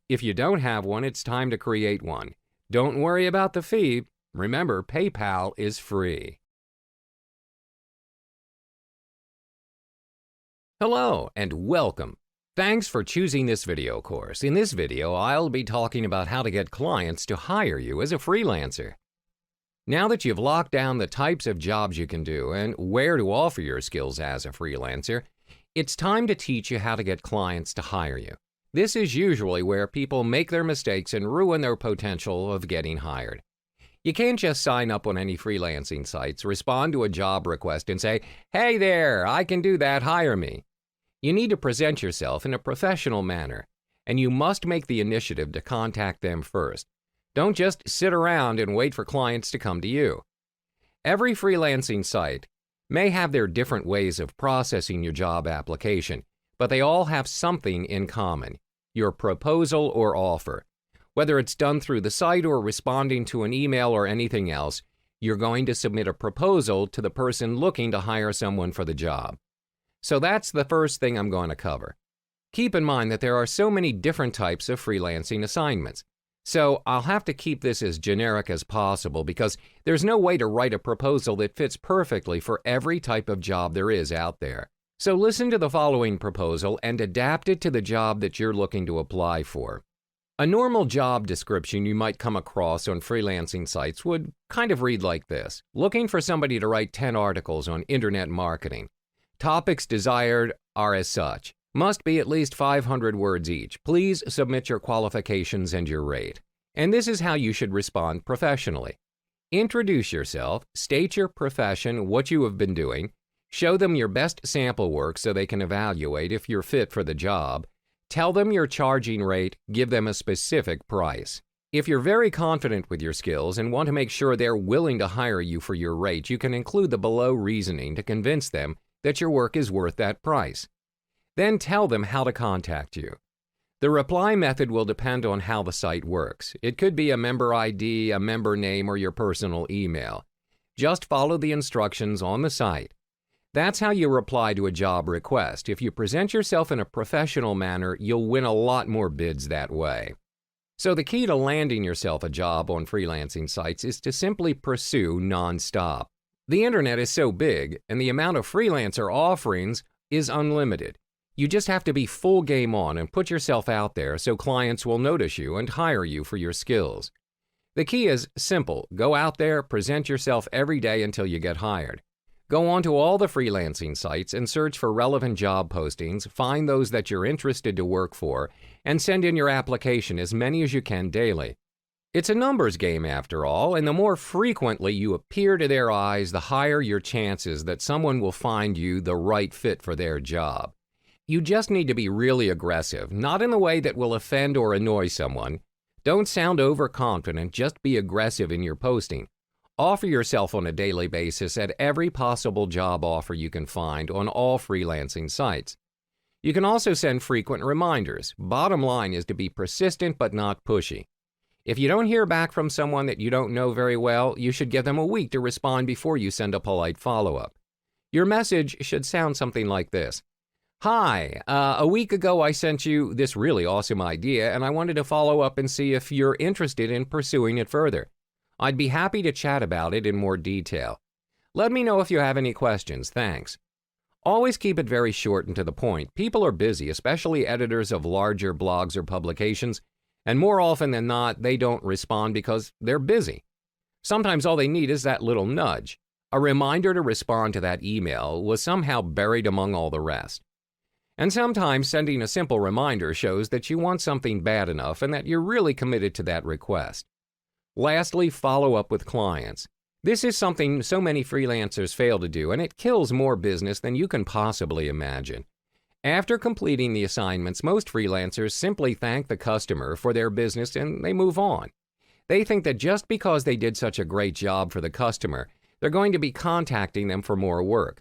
Speaker 1: If you don't have one, it's time to create one. Don't worry about the fee. Remember, PayPal is free. Hello and welcome. Thanks for choosing this video course. In this video, I'll be talking about how to get clients to hire you as a freelancer. Now that you've locked down the types of jobs you can do and where to offer your skills as a freelancer, it's time to teach you how to get clients to hire you. This is usually where people make their mistakes and ruin their potential of getting hired. You can't just sign up on any freelancing sites, respond to a job request and say, "Hey there, I can do that, hire me." You need to present yourself in a professional manner, and you must make the initiative to contact them first. Don't just sit around and wait for clients to come to you. Every freelancing site may have their different ways of processing your job application, but they all have something in common: your proposal or offer. Whether it's done through the site or responding to an email or anything else, you're going to submit a proposal to the person looking to hire someone for the job. So that's the first thing I'm going to cover. Keep in mind that there are so many different types of freelancing assignments. So I'll have to keep this as generic as possible because there's no way to write a proposal that fits perfectly for every type of job there is out there. So listen to the following proposal and adapt it to the job that you're looking to apply for. A normal job description you might come across on freelancing sites would kind of read like this: looking for somebody to write 10 articles on internet marketing. Topics desired are as such. Must be at least 500 words each. Please submit your qualifications and your rate. And this is how you should respond professionally. Introduce yourself, state your profession, what you have been doing, show them your best sample work so they can evaluate if you're fit for the job, tell them your charging rate, give them a specific price. If you're very confident with your skills and want to make sure they're willing to hire you for your rate, you can include the below reasoning to convince them that your work is worth that price. Then tell them how to contact you. The reply method will depend on how the site works. It could be a member ID, a member name, or your personal email. Just follow the instructions on the site. That's how you reply to a job request. If you present yourself in a professional manner, you'll win a lot more bids that way. So the key to landing yourself a job on freelancing sites is to simply pursue nonstop. The internet is so big, and the amount of freelancer offerings is unlimited. You just have to be full game on and put yourself out there so clients will notice you and hire you for your skills. The key is simple: go out there, present yourself every day until you get hired. Go on to all the freelancing sites and search for relevant job postings, find those that you're interested to work for, and send in your application, as many as you can daily. It's a numbers game after all, and the more frequently you appear to their eyes, the higher your chances that someone will find you the right fit for their job. You just need to be really aggressive, not in the way that will offend or annoy someone. Don't sound overconfident, just be aggressive in your posting. Offer yourself on a daily basis at every possible job offer you can find on all freelancing sites. You can also send frequent reminders. Bottom line is to be persistent but not pushy. If you don't hear back from someone that you don't know very well, you should give them a week to respond before you send a polite follow-up. Your message should sound something like this: "Hi, a week ago I sent you this really awesome idea and I wanted to follow up and see if you're interested in pursuing it further. I'd be happy to chat about it in more detail. Let me know if you have any questions. Thanks." Always keep it very short and to the point. People are busy, especially editors of larger blogs or publications, and more often than not, they don't respond because they're busy. Sometimes all they need is that little nudge. A reminder to respond to that email was somehow buried among all the rest. And sometimes sending a simple reminder shows that you want something bad enough and that you're really committed to that request. Lastly, follow up with clients. This is something so many freelancers fail to do, and it kills more business than you can possibly imagine. After completing the assignments, most freelancers simply thank the customer for their business and they move on. They think that just because they did such a great job for the customer, they're going to be contacting them for more work.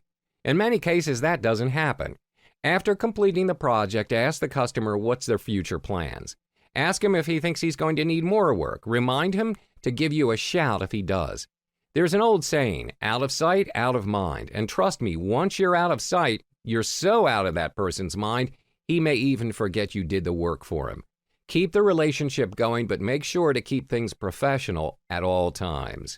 Speaker 1: In many cases, that doesn't happen. After completing the project, ask the customer what's their future plans. Ask him if he thinks he's going to need more work. Remind him to give you a shout if he does. There's an old saying, out of sight, out of mind. And trust me, once you're out of sight, you're so out of that person's mind, he may even forget you did the work for him. Keep the relationship going, but make sure to keep things professional at all times.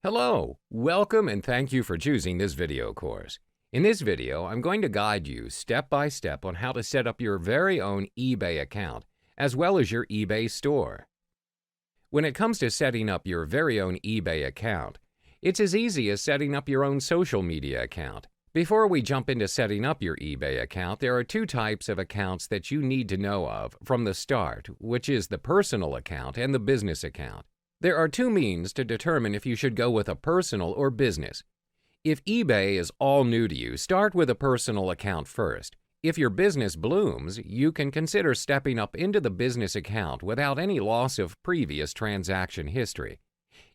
Speaker 1: Hello, welcome and thank you for choosing this video course. In this video, I'm going to guide you step by step on how to set up your very own eBay account, as well as your eBay store. When it comes to setting up your very own eBay account, it's as easy as setting up your own social media account. Before we jump into setting up your eBay account, there are two types of accounts that you need to know of from the start, which is the personal account and the business account. There are two means to determine if you should go with a personal or business. If eBay is all new to you, start with a personal account first. If your business blooms, you can consider stepping up into the business account without any loss of previous transaction history.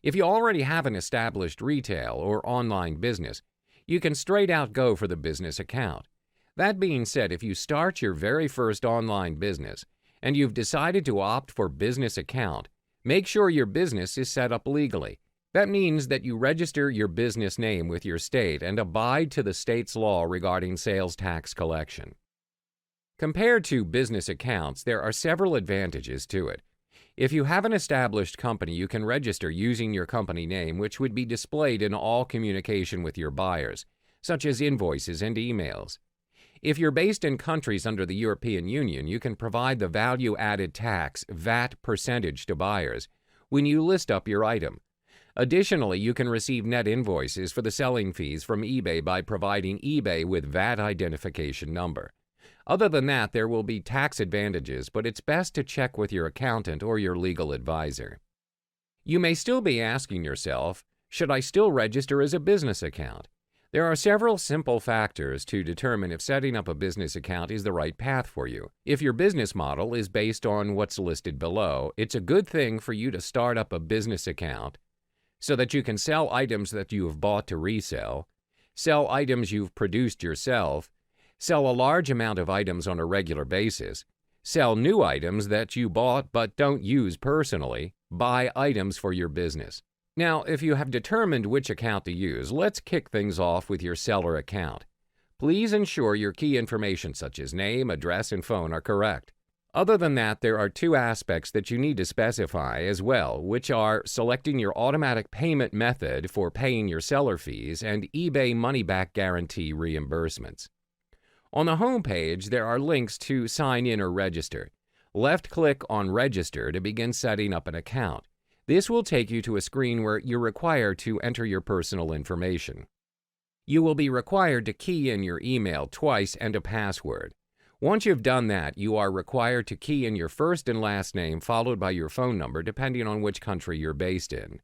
Speaker 1: If you already have an established retail or online business, you can straight out go for the business account. That being said, if you start your very first online business and you've decided to opt for business account, make sure your business is set up legally. That means that you register your business name with your state and abide to the state's law regarding sales tax collection. Compared to business accounts, there are several advantages to it. If you have an established company, you can register using your company name, which would be displayed in all communication with your buyers, such as invoices and emails. If you're based in countries under the European Union, you can provide the value-added tax (VAT) percentage to buyers when you list up your item. Additionally, you can receive net invoices for the selling fees from eBay by providing eBay with VAT identification number. Other than that, there will be tax advantages, but it's best to check with your accountant or your legal advisor. You may still be asking yourself, should I still register as a business account? There are several simple factors to determine if setting up a business account is the right path for you. If your business model is based on what's listed below, it's a good thing for you to start up a business account so that you can sell items that you have bought to resell, sell items you've produced yourself, sell a large amount of items on a regular basis, sell new items that you bought but don't use personally, buy items for your business. Now, if you have determined which account to use, let's kick things off with your seller account. Please ensure your key information such as name, address, and phone are correct. Other than that, there are two aspects that you need to specify as well, which are selecting your automatic payment method for paying your seller fees and eBay money-back guarantee reimbursements. On the home page, there are links to sign in or register. Left-click on Register to begin setting up an account. This will take you to a screen where you're required to enter your personal information. You will be required to key in your email twice and a password. Once you've done that, you are required to key in your first and last name followed by your phone number depending on which country you're based in.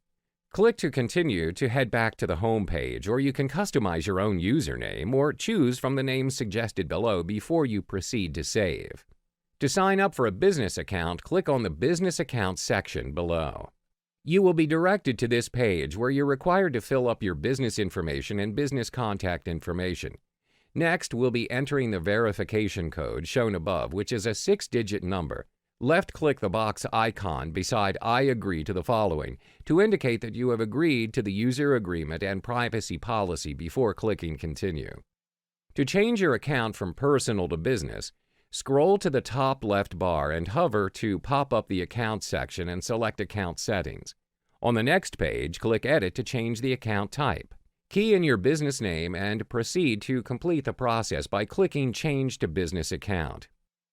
Speaker 1: Click to continue to head back to the home page, or you can customize your own username or choose from the names suggested below before you proceed to save. To sign up for a business account, click on the Business Accounts section below. You will be directed to this page where you're required to fill up your business information and business contact information. Next, we'll be entering the verification code shown above, which is a 6-digit number. Left-click the box icon beside I agree to the following to indicate that you have agreed to the user agreement and privacy policy before clicking continue. To change your account from personal to business, scroll to the top left bar and hover to pop up the Account section and select Account Settings. On the next page, click Edit to change the account type. Key in your business name and proceed to complete the process by clicking Change to Business Account.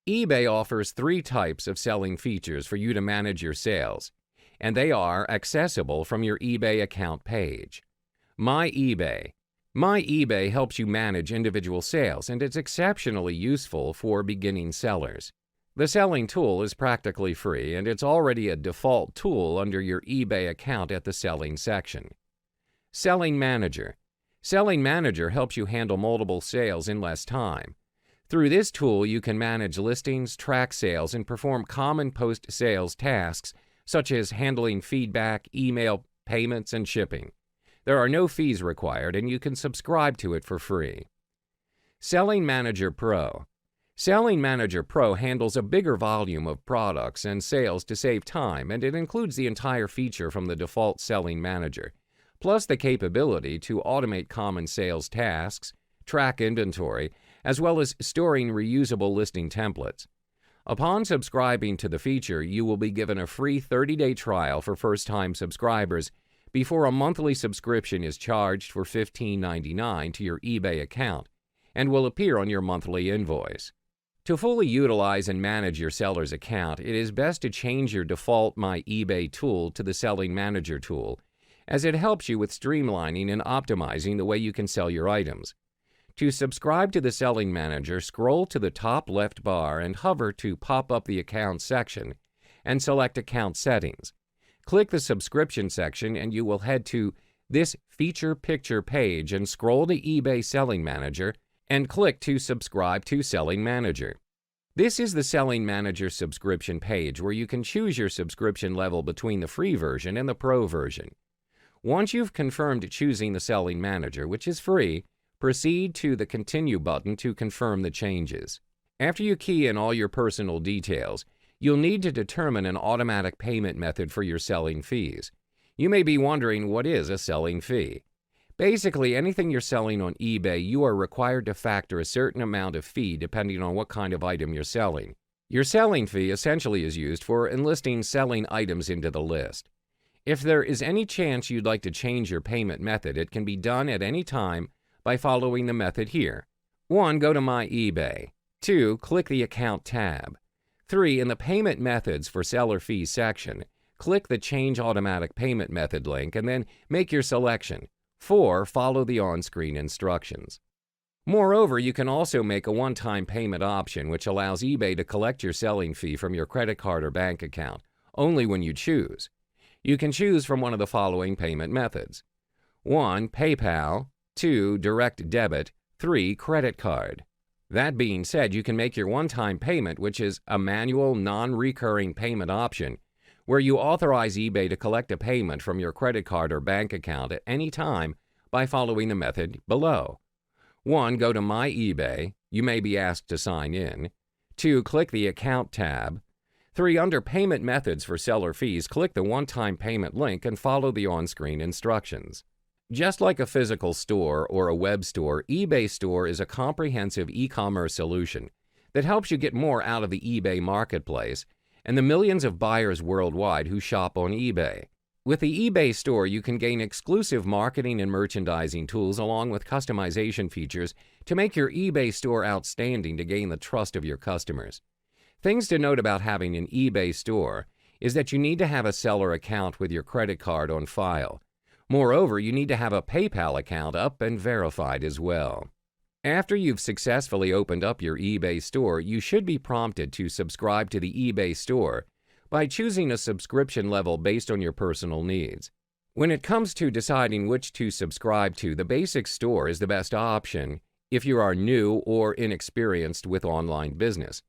Speaker 1: eBay offers 3 types of selling features for you to manage your sales, and they are accessible from your eBay account page. My eBay. My eBay helps you manage individual sales, and it's exceptionally useful for beginning sellers. The selling tool is practically free, and it's already a default tool under your eBay account at the selling section. Selling Manager. Selling Manager helps you handle multiple sales in less time. Through this tool, you can manage listings, track sales, and perform common post-sales tasks such as handling feedback, email, payments, and shipping. There are no fees required, and you can subscribe to it for free. Selling Manager Pro. Selling Manager Pro handles a bigger volume of products and sales to save time, and it includes the entire feature from the default Selling Manager, plus the capability to automate common sales tasks, track inventory, as well as storing reusable listing templates. Upon subscribing to the feature, you will be given a free 30-day trial for first-time subscribers before a monthly subscription is charged for $15.99 to your eBay account and will appear on your monthly invoice. To fully utilize and manage your seller's account, it is best to change your default My eBay tool to the Selling Manager tool, as it helps you with streamlining and optimizing the way you can sell your items. To subscribe to the Selling Manager, scroll to the top left bar and hover to pop up the Account section and select Account Settings. Click the Subscription section and you will head to this Feature Picture page and scroll to eBay Selling Manager and click to subscribe to Selling Manager. This is the Selling Manager subscription page where you can choose your subscription level between the free version and the pro version. Once you've confirmed choosing the Selling Manager, which is free, proceed to the Continue button to confirm the changes. After you key in all your personal details, you'll need to determine an automatic payment method for your selling fees. You may be wondering, what is a selling fee? Basically, anything you're selling on eBay, you are required to factor a certain amount of fee depending on what kind of item you're selling. Your selling fee essentially is used for enlisting selling items into the list. If there is any chance you'd like to change your payment method, it can be done at any time by following the method here. 1. Go to My eBay. 2. Click the Account tab. 3. In the Payment Methods for Seller Fees section, click the Change Automatic Payment Method link and then make your selection. 4. Follow the on-screen instructions. Moreover, you can also make a one-time payment option which allows eBay to collect your selling fee from your credit card or bank account, only when you choose. You can choose from one of the following payment methods. 1. PayPal. 2. Direct debit. 3. Credit card. That being said, you can make your one-time payment, which is a manual, non-recurring payment option, where you authorize eBay to collect a payment from your credit card or bank account at any time by following the method below. 1. Go to My eBay. You may be asked to sign in. 2. Click the Account tab. 3. Under Payment Methods for Seller Fees, click the one-time payment link and follow the on-screen instructions. Just like a physical store or a web store, eBay Store is a comprehensive e-commerce solution that helps you get more out of the eBay marketplace and the millions of buyers worldwide who shop on eBay. With the eBay Store, you can gain exclusive marketing and merchandising tools along with customization features to make your eBay Store outstanding to gain the trust of your customers. Things to note about having an eBay Store is that you need to have a seller account with your credit card on file. Moreover, you need to have a PayPal account up and verified as well. After you've successfully opened up your eBay Store, you should be prompted to subscribe to the eBay Store by choosing a subscription level based on your personal needs. When it comes to deciding which to subscribe to, the basic store is the best option if you are new or inexperienced with online business.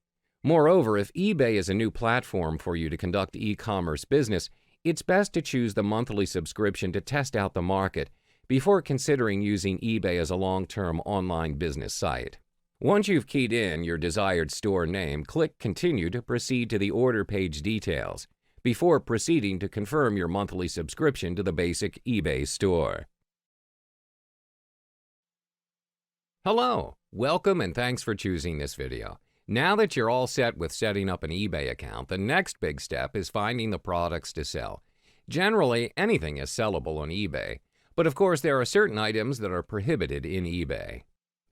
Speaker 1: Moreover, if eBay is a new platform for you to conduct e-commerce business, it's best to choose the monthly subscription to test out the market before considering using eBay as a long-term online business site. Once you've keyed in your desired store name, click Continue to proceed to the order page details before proceeding to confirm your monthly subscription to the basic eBay store. Hello, welcome and thanks for choosing this video. Now that you're all set with setting up an eBay account, the next big step is finding the products to sell. Generally, anything is sellable on eBay, but of course there are certain items that are prohibited in eBay.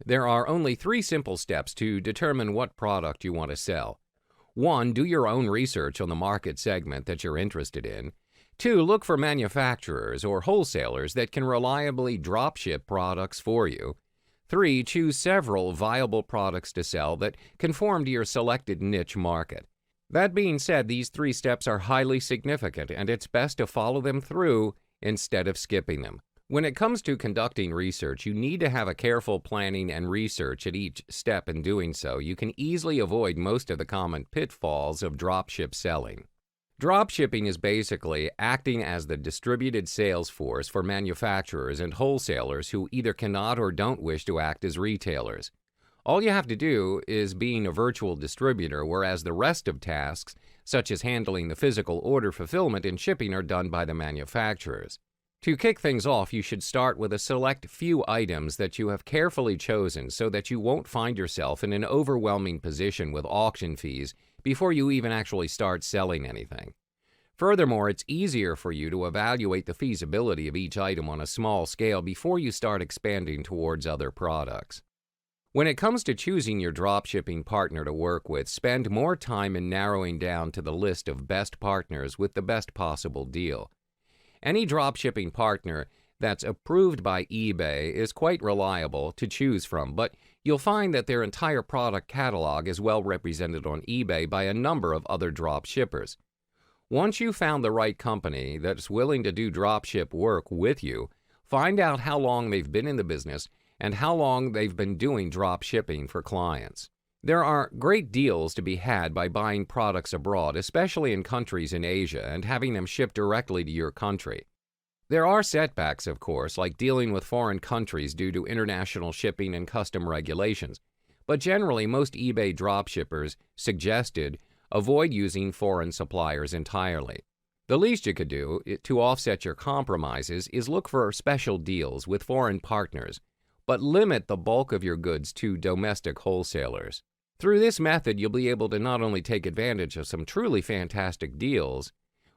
Speaker 1: There are only 3 simple steps to determine what product you want to sell. 1. Do your own research on the market segment that you're interested in. 2. Look for manufacturers or wholesalers that can reliably dropship products for you. 3. Choose several viable products to sell that conform to your selected niche market. That being said, these 3 steps are highly significant, and it's best to follow them through instead of skipping them. When it comes to conducting research, you need to have a careful planning and research at each step. In doing so, you can easily avoid most of the common pitfalls of dropship selling. Dropshipping is basically acting as the distributed sales force for manufacturers and wholesalers who either cannot or don't wish to act as retailers. All you have to do is being a virtual distributor, whereas the rest of tasks, such as handling the physical order fulfillment and shipping, are done by the manufacturers. To kick things off, you should start with a select few items that you have carefully chosen so that you won't find yourself in an overwhelming position with auction fees before you even actually start selling anything. Furthermore, it's easier for you to evaluate the feasibility of each item on a small scale before you start expanding towards other products. When it comes to choosing your dropshipping partner to work with, spend more time in narrowing down to the list of best partners with the best possible deal. Any dropshipping partner that's approved by eBay is quite reliable to choose from, but you'll find that their entire product catalog is well represented on eBay by a number of other dropshippers. Once you've found the right company that's willing to do dropship work with you, find out how long they've been in the business and how long they've been doing drop shipping for clients. There are great deals to be had by buying products abroad, especially in countries in Asia, and having them shipped directly to your country. There are setbacks, of course, like dealing with foreign countries due to international shipping and custom regulations, but generally most eBay dropshippers suggested avoid using foreign suppliers entirely. The least you could do to offset your compromises is look for special deals with foreign partners, but limit the bulk of your goods to domestic wholesalers. Through this method, you'll be able to not only take advantage of some truly fantastic deals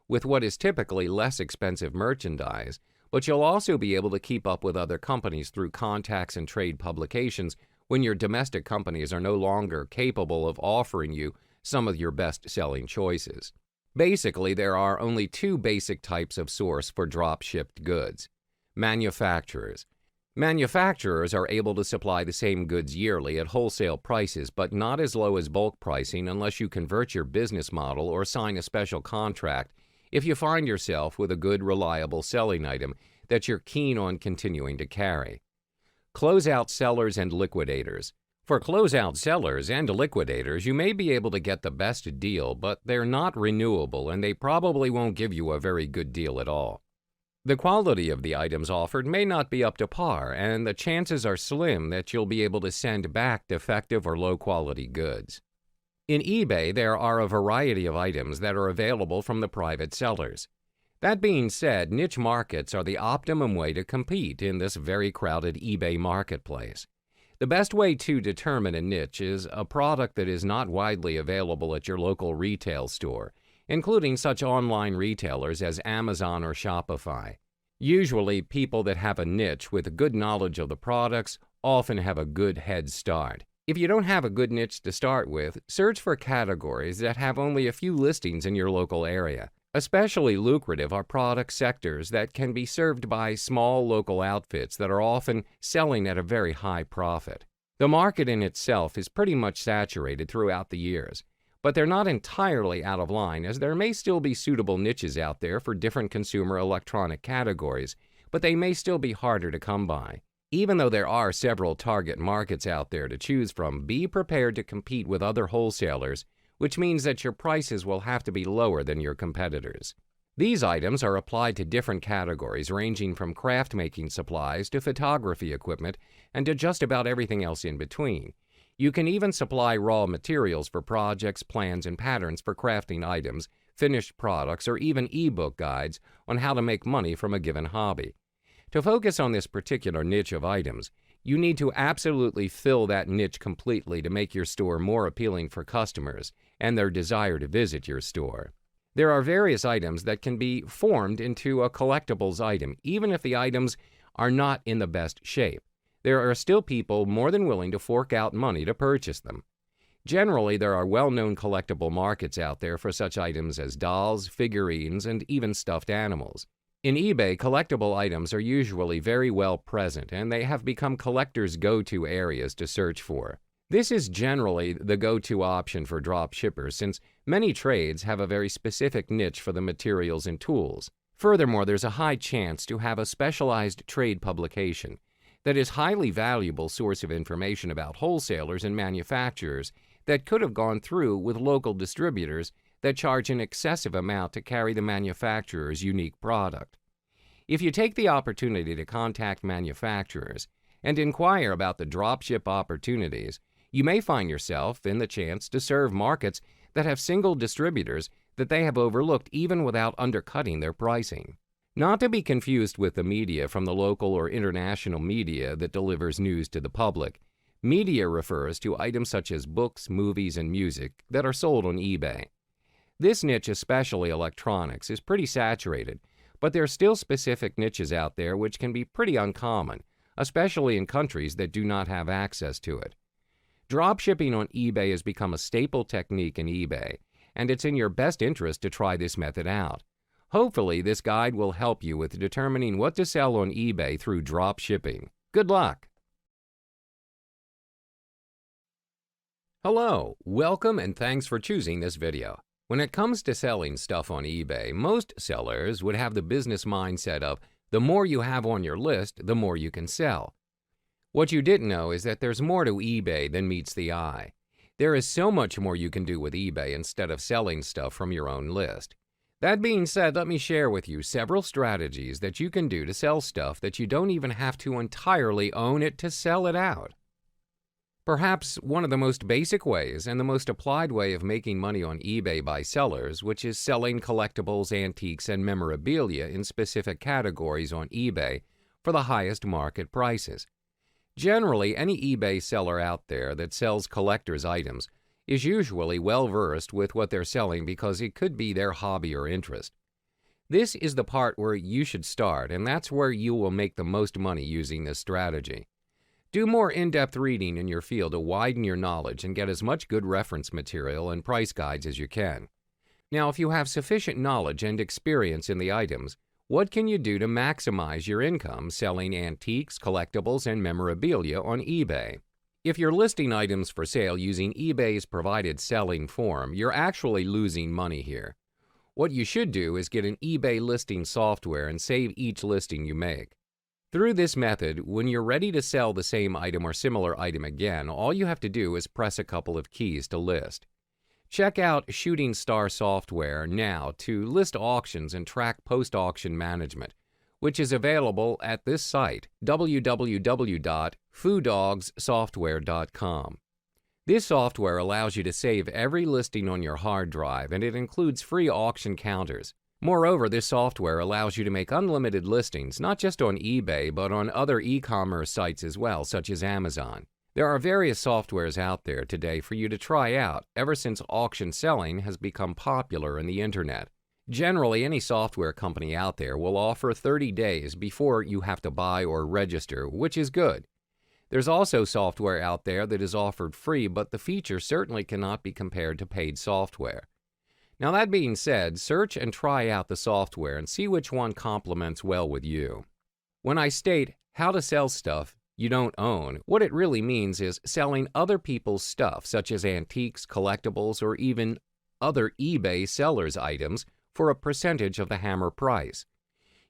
Speaker 1: with what is typically less expensive merchandise, but you'll also be able to keep up with other companies through contacts and trade publications when your domestic companies are no longer capable of offering you some of your best-selling choices. Basically, there are only 2 basic types of source for drop-shipped goods: manufacturers. Manufacturers are able to supply the same goods yearly at wholesale prices, but not as low as bulk pricing unless you convert your business model or sign a special contract if you find yourself with a good, reliable selling item that you're keen on continuing to carry. Closeout sellers and liquidators. For closeout sellers and liquidators, you may be able to get the best deal, but they're not renewable and they probably won't give you a very good deal at all. The quality of the items offered may not be up to par, and the chances are slim that you'll be able to send back defective or low-quality goods. In eBay, there are a variety of items that are available from the private sellers. That being said, niche markets are the optimum way to compete in this very crowded eBay marketplace. The best way to determine a niche is a product that is not widely available at your local retail store, including such online retailers as Amazon or Shopify. Usually, people that have a niche with a good knowledge of the products often have a good head start. If you don't have a good niche to start with, search for categories that have only a few listings in your local area. Especially lucrative are product sectors that can be served by small local outfits that are often selling at a very high profit. The market in itself is pretty much saturated throughout the years, but they're not entirely out of line, as there may still be suitable niches out there for different consumer electronic categories, but they may still be harder to come by. Even though there are several target markets out there to choose from, be prepared to compete with other wholesalers, which means that your prices will have to be lower than your competitors. These items are applied to different categories ranging from craft-making supplies to photography equipment and to just about everything else in between. You can even supply raw materials for projects, plans, and patterns for crafting items, finished products, or even ebook guides on how to make money from a given hobby. To focus on this particular niche of items, you need to absolutely fill that niche completely to make your store more appealing for customers and their desire to visit your store. There are various items that can be formed into a collectibles item, even if the items are not in the best shape. There are still people more than willing to fork out money to purchase them. Generally, there are well-known collectible markets out there for such items as dolls, figurines, and even stuffed animals. In eBay, collectible items are usually very well present, and they have become collectors' go-to areas to search for. This is generally the go-to option for drop shippers, since many trades have a very specific niche for the materials and tools. Furthermore, there's a high chance to have a specialized trade publication that is highly valuable source of information about wholesalers and manufacturers that could have gone through with local distributors that charge an excessive amount to carry the manufacturer's unique product. If you take the opportunity to contact manufacturers and inquire about the dropship opportunities, you may find yourself in the chance to serve markets that have single distributors that they have overlooked even without undercutting their pricing. Not to be confused with the media from the local or international media that delivers news to the public. Media refers to items such as books, movies, and music that are sold on eBay. This niche, especially electronics, is pretty saturated, but there are still specific niches out there which can be pretty uncommon, especially in countries that do not have access to it. Dropshipping on eBay has become a staple technique in eBay, and it's in your best interest to try this method out. Hopefully, this guide will help you with determining what to sell on eBay through dropshipping. Good luck! Hello, welcome, and thanks for choosing this video. When it comes to selling stuff on eBay, most sellers would have the business mindset of the more you have on your list, the more you can sell. What you didn't know is that there's more to eBay than meets the eye. There is so much more you can do with eBay instead of selling stuff from your own list. That being said, let me share with you several strategies that you can do to sell stuff that you don't even have to entirely own it to sell it out. Perhaps one of the most basic ways and the most applied way of making money on eBay by sellers, which is selling collectibles, antiques, and memorabilia in specific categories on eBay for the highest market prices. Generally, any eBay seller out there that sells collector's items is usually well versed with what they're selling because it could be their hobby or interest. This is the part where you should start, and that's where you will make the most money using this strategy. Do more in-depth reading in your field to widen your knowledge and get as much good reference material and price guides as you can. Now, if you have sufficient knowledge and experience in the items, what can you do to maximize your income selling antiques, collectibles, and memorabilia on eBay? If you're listing items for sale using eBay's provided selling form, you're actually losing money here. What you should do is get an eBay listing software and save each listing you make. Through this method, when you're ready to sell the same item or similar item again, all you have to do is press a couple of keys to list. Check out Shooting Star software now to list auctions and track post-auction management, which is available at this site, www.foodogssoftware.com. This software allows you to save every listing on your hard drive, and it includes free auction counters. Moreover, this software allows you to make unlimited listings, not just on eBay, but on other e-commerce sites as well, such as Amazon. There are various softwares out there today for you to try out ever since auction selling has become popular in the internet. Generally, any software company out there will offer 30 days before you have to buy or register, which is good. There's also software out there that is offered free, but the features certainly cannot be compared to paid software. Now, that being said, search and try out the software and see which one complements well with you. When I state how to sell stuff you don't own, what it really means is selling other people's stuff, such as antiques, collectibles, or even other eBay sellers' items for a percentage of the hammer price.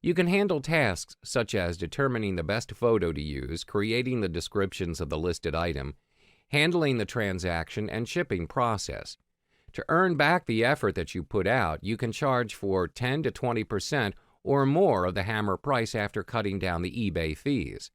Speaker 1: You can handle tasks such as determining the best photo to use, creating the descriptions of the listed item, handling the transaction, and shipping process. To earn back the effort that you put out, you can charge for 10 to 20% or more of the hammer price after cutting down the eBay fees.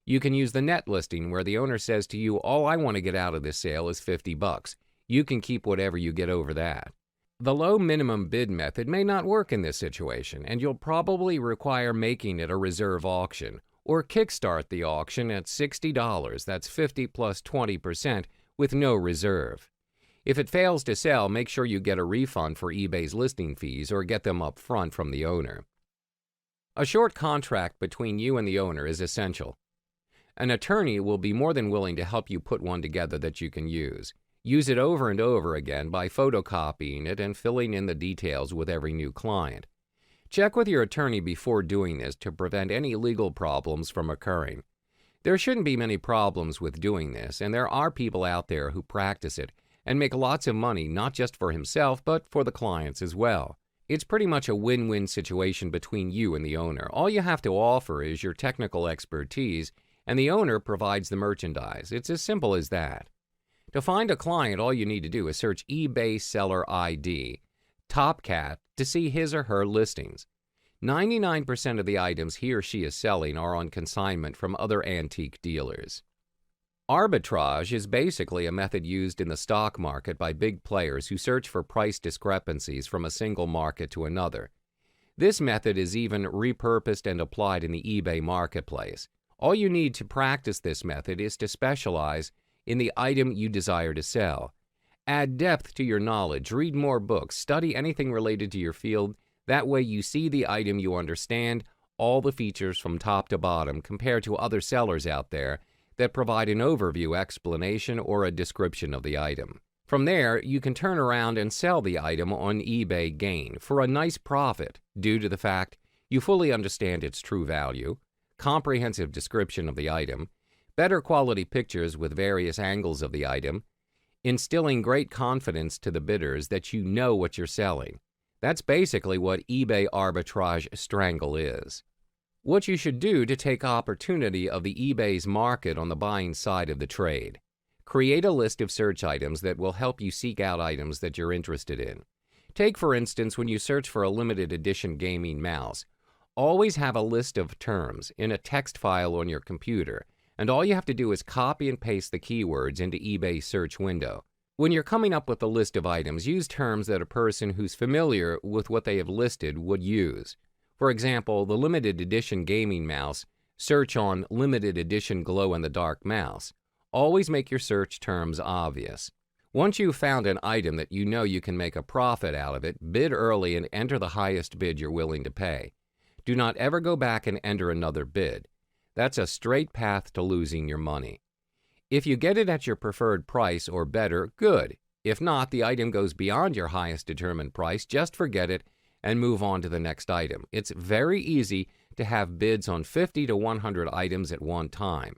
Speaker 1: You can use the net listing where the owner says to you, all I want to get out of this sale is $50. You can keep whatever you get over that. The low minimum bid method may not work in this situation, and you'll probably require making it a reserve auction or kickstart the auction at $60, that's 50 plus 20%, with no reserve. If it fails to sell, make sure you get a refund for eBay's listing fees or get them up front from the owner. A short contract between you and the owner is essential. An attorney will be more than willing to help you put one together that you can use. Use it over and over again by photocopying it and filling in the details with every new client. Check with your attorney before doing this to prevent any legal problems from occurring. There shouldn't be many problems with doing this, and there are people out there who practice it and make lots of money not just for himself but for the clients as well. It's pretty much a win-win situation between you and the owner. All you have to offer is your technical expertise, and the owner provides the merchandise. It's as simple as that. To find a client, all you need to do is search eBay Seller ID, Top Cat, to see his or her listings. 99% of the items he or she is selling are on consignment from other antique dealers. Arbitrage is basically a method used in the stock market by big players who search for price discrepancies from a single market to another. This method is even repurposed and applied in the eBay marketplace. All you need to practice this method is to specialize in the item you desire to sell. Add depth to your knowledge, read more books, study anything related to your field. That way you see the item, you understand all the features from top to bottom compared to other sellers out there that provide an overview explanation or a description of the item. From there, you can turn around and sell the item on eBay Gain for a nice profit due to the fact you fully understand its true value, comprehensive description of the item, better quality pictures with various angles of the item, instilling great confidence to the bidders that you know what you're selling. That's basically what eBay arbitrage strangle is. What you should do to take opportunity of the eBay's market on the buying side of the trade. Create a list of search items that will help you seek out items that you're interested in. Take, for instance, when you search for a limited edition gaming mouse. Always have a list of terms in a text file on your computer, and all you have to do is copy and paste the keywords into eBay's search window. When you're coming up with a list of items, use terms that a person who's familiar with what they have listed would use. For example, the limited edition gaming mouse, search on limited edition glow-in-the-dark mouse. Always make your search terms obvious. Once you've found an item that you know you can make a profit out of it, bid early and enter the highest bid you're willing to pay. Do not ever go back and enter another bid. That's a straight path to losing your money. If you get it at your preferred price or better, good. If not, the item goes beyond your highest determined price, just forget it and move on to the next item. It's very easy to have bids on 50 to 100 items at one time.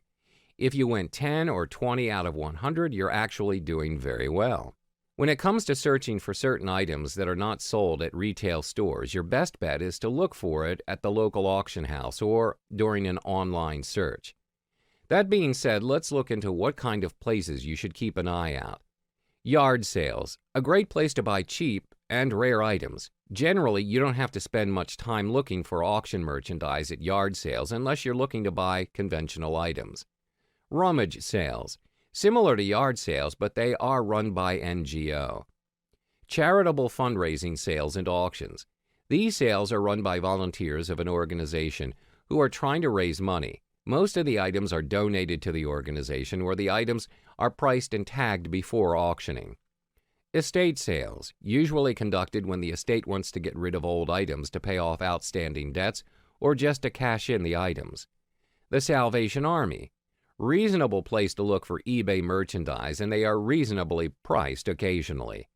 Speaker 1: If you win 10 or 20 out of 100, you're actually doing very well. When it comes to searching for certain items that are not sold at retail stores, your best bet is to look for it at the local auction house or during an online search. That being said, let's look into what kind of places you should keep an eye out. Yard sales, a great place to buy cheap and rare items. Generally, you don't have to spend much time looking for auction merchandise at yard sales unless you're looking to buy conventional items. Rummage sales, similar to yard sales, but they are run by NGO. Charitable fundraising sales and auctions. These sales are run by volunteers of an organization who are trying to raise money. Most of the items are donated to the organization, or the items are priced and tagged before auctioning. Estate sales, usually conducted when the estate wants to get rid of old items to pay off outstanding debts or just to cash in the items. The Salvation Army, reasonable place to look for eBay merchandise, and they are reasonably priced occasionally.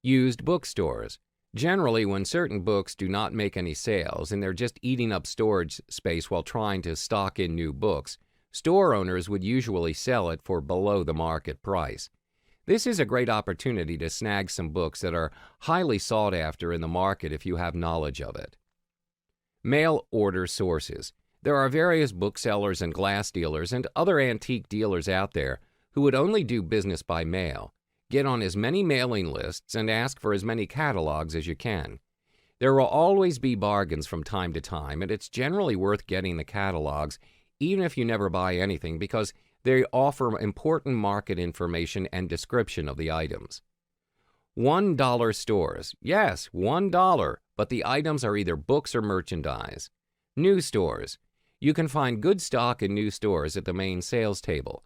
Speaker 1: Used bookstores, generally when certain books do not make any sales and they're just eating up storage space while trying to stock in new books, store owners would usually sell it for below the market price. This is a great opportunity to snag some books that are highly sought after in the market if you have knowledge of it. Mail order sources. There are various booksellers and glass dealers and other antique dealers out there who would only do business by mail. Get on as many mailing lists and ask for as many catalogs as you can. There will always be bargains from time to time, and it's generally worth getting the catalogs even if you never buy anything, because they offer important market information and description of the items. $1 stores. Yes, $1, but the items are either books or merchandise. New stores. You can find good stock in new stores at the main sales table.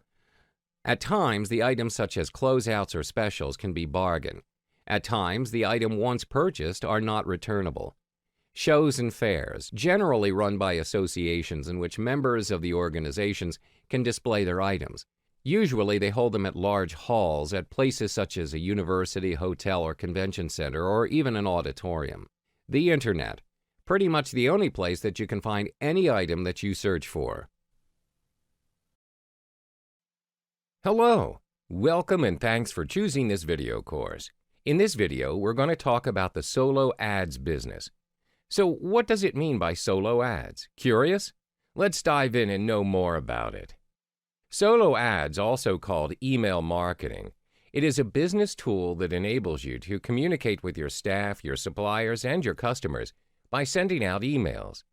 Speaker 1: At times, the items such as closeouts or specials can be bargain. At times, the item once purchased are not returnable. Shows and fairs, generally run by associations in which members of the organizations can display their items. Usually, they hold them at large halls at places such as a university, hotel, or convention center, or even an auditorium. The Internet. pretty much the only place that you can find any item that you search for. Hello, welcome and thanks for choosing this video course. In this video, we're going to talk about the solo ads business. So what does it mean by solo ads? Curious? Let's dive in and know more about it. Solo ads, also called email marketing, it is a business tool that enables you to communicate with your staff, your suppliers, and your customers by sending out emails.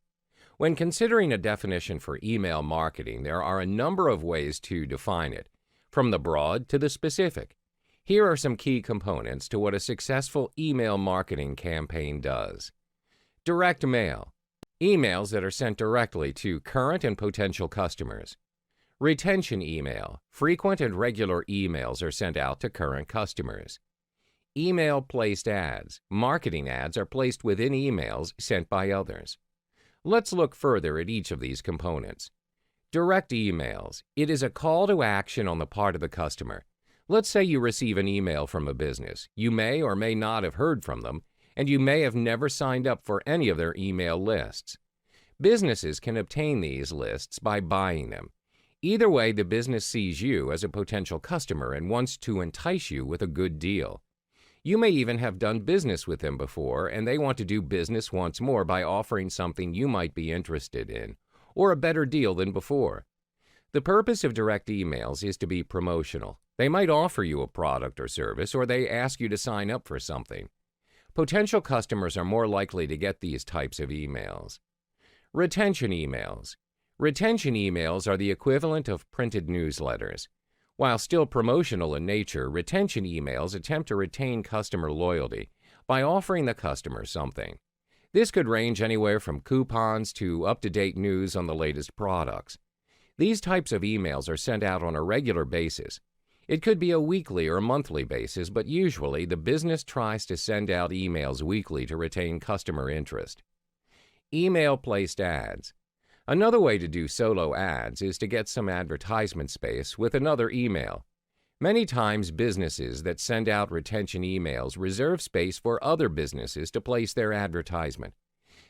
Speaker 1: When considering a definition for email marketing, there are a number of ways to define it, from the broad to the specific. Here are some key components to what a successful email marketing campaign does. Direct mail, emails that are sent directly to current and potential customers. Retention email, frequent and regular emails are sent out to current customers. Email-placed ads, marketing ads are placed within emails sent by others. Let's look further at each of these components. Direct emails, it is a call to action on the part of the customer. Let's say you receive an email from a business. You may or may not have heard from them, and you may have never signed up for any of their email lists. Businesses can obtain these lists by buying them. Either way, the business sees you as a potential customer and wants to entice you with a good deal. You may even have done business with them before, and they want to do business once more by offering something you might be interested in, or a better deal than before. The purpose of direct emails is to be promotional. They might offer you a product or service, or they ask you to sign up for something. Potential customers are more likely to get these types of emails. Retention emails. Retention emails are the equivalent of printed newsletters. While still promotional in nature, retention emails attempt to retain customer loyalty by offering the customer something. This could range anywhere from coupons to up-to-date news on the latest products. These types of emails are sent out on a regular basis. It could be a weekly or monthly basis, but usually the business tries to send out emails weekly to retain customer interest. Email-placed ads. Another way to do solo ads is to get some advertisement space with another email. Many times businesses that send out retention emails reserve space for other businesses to place their advertisement.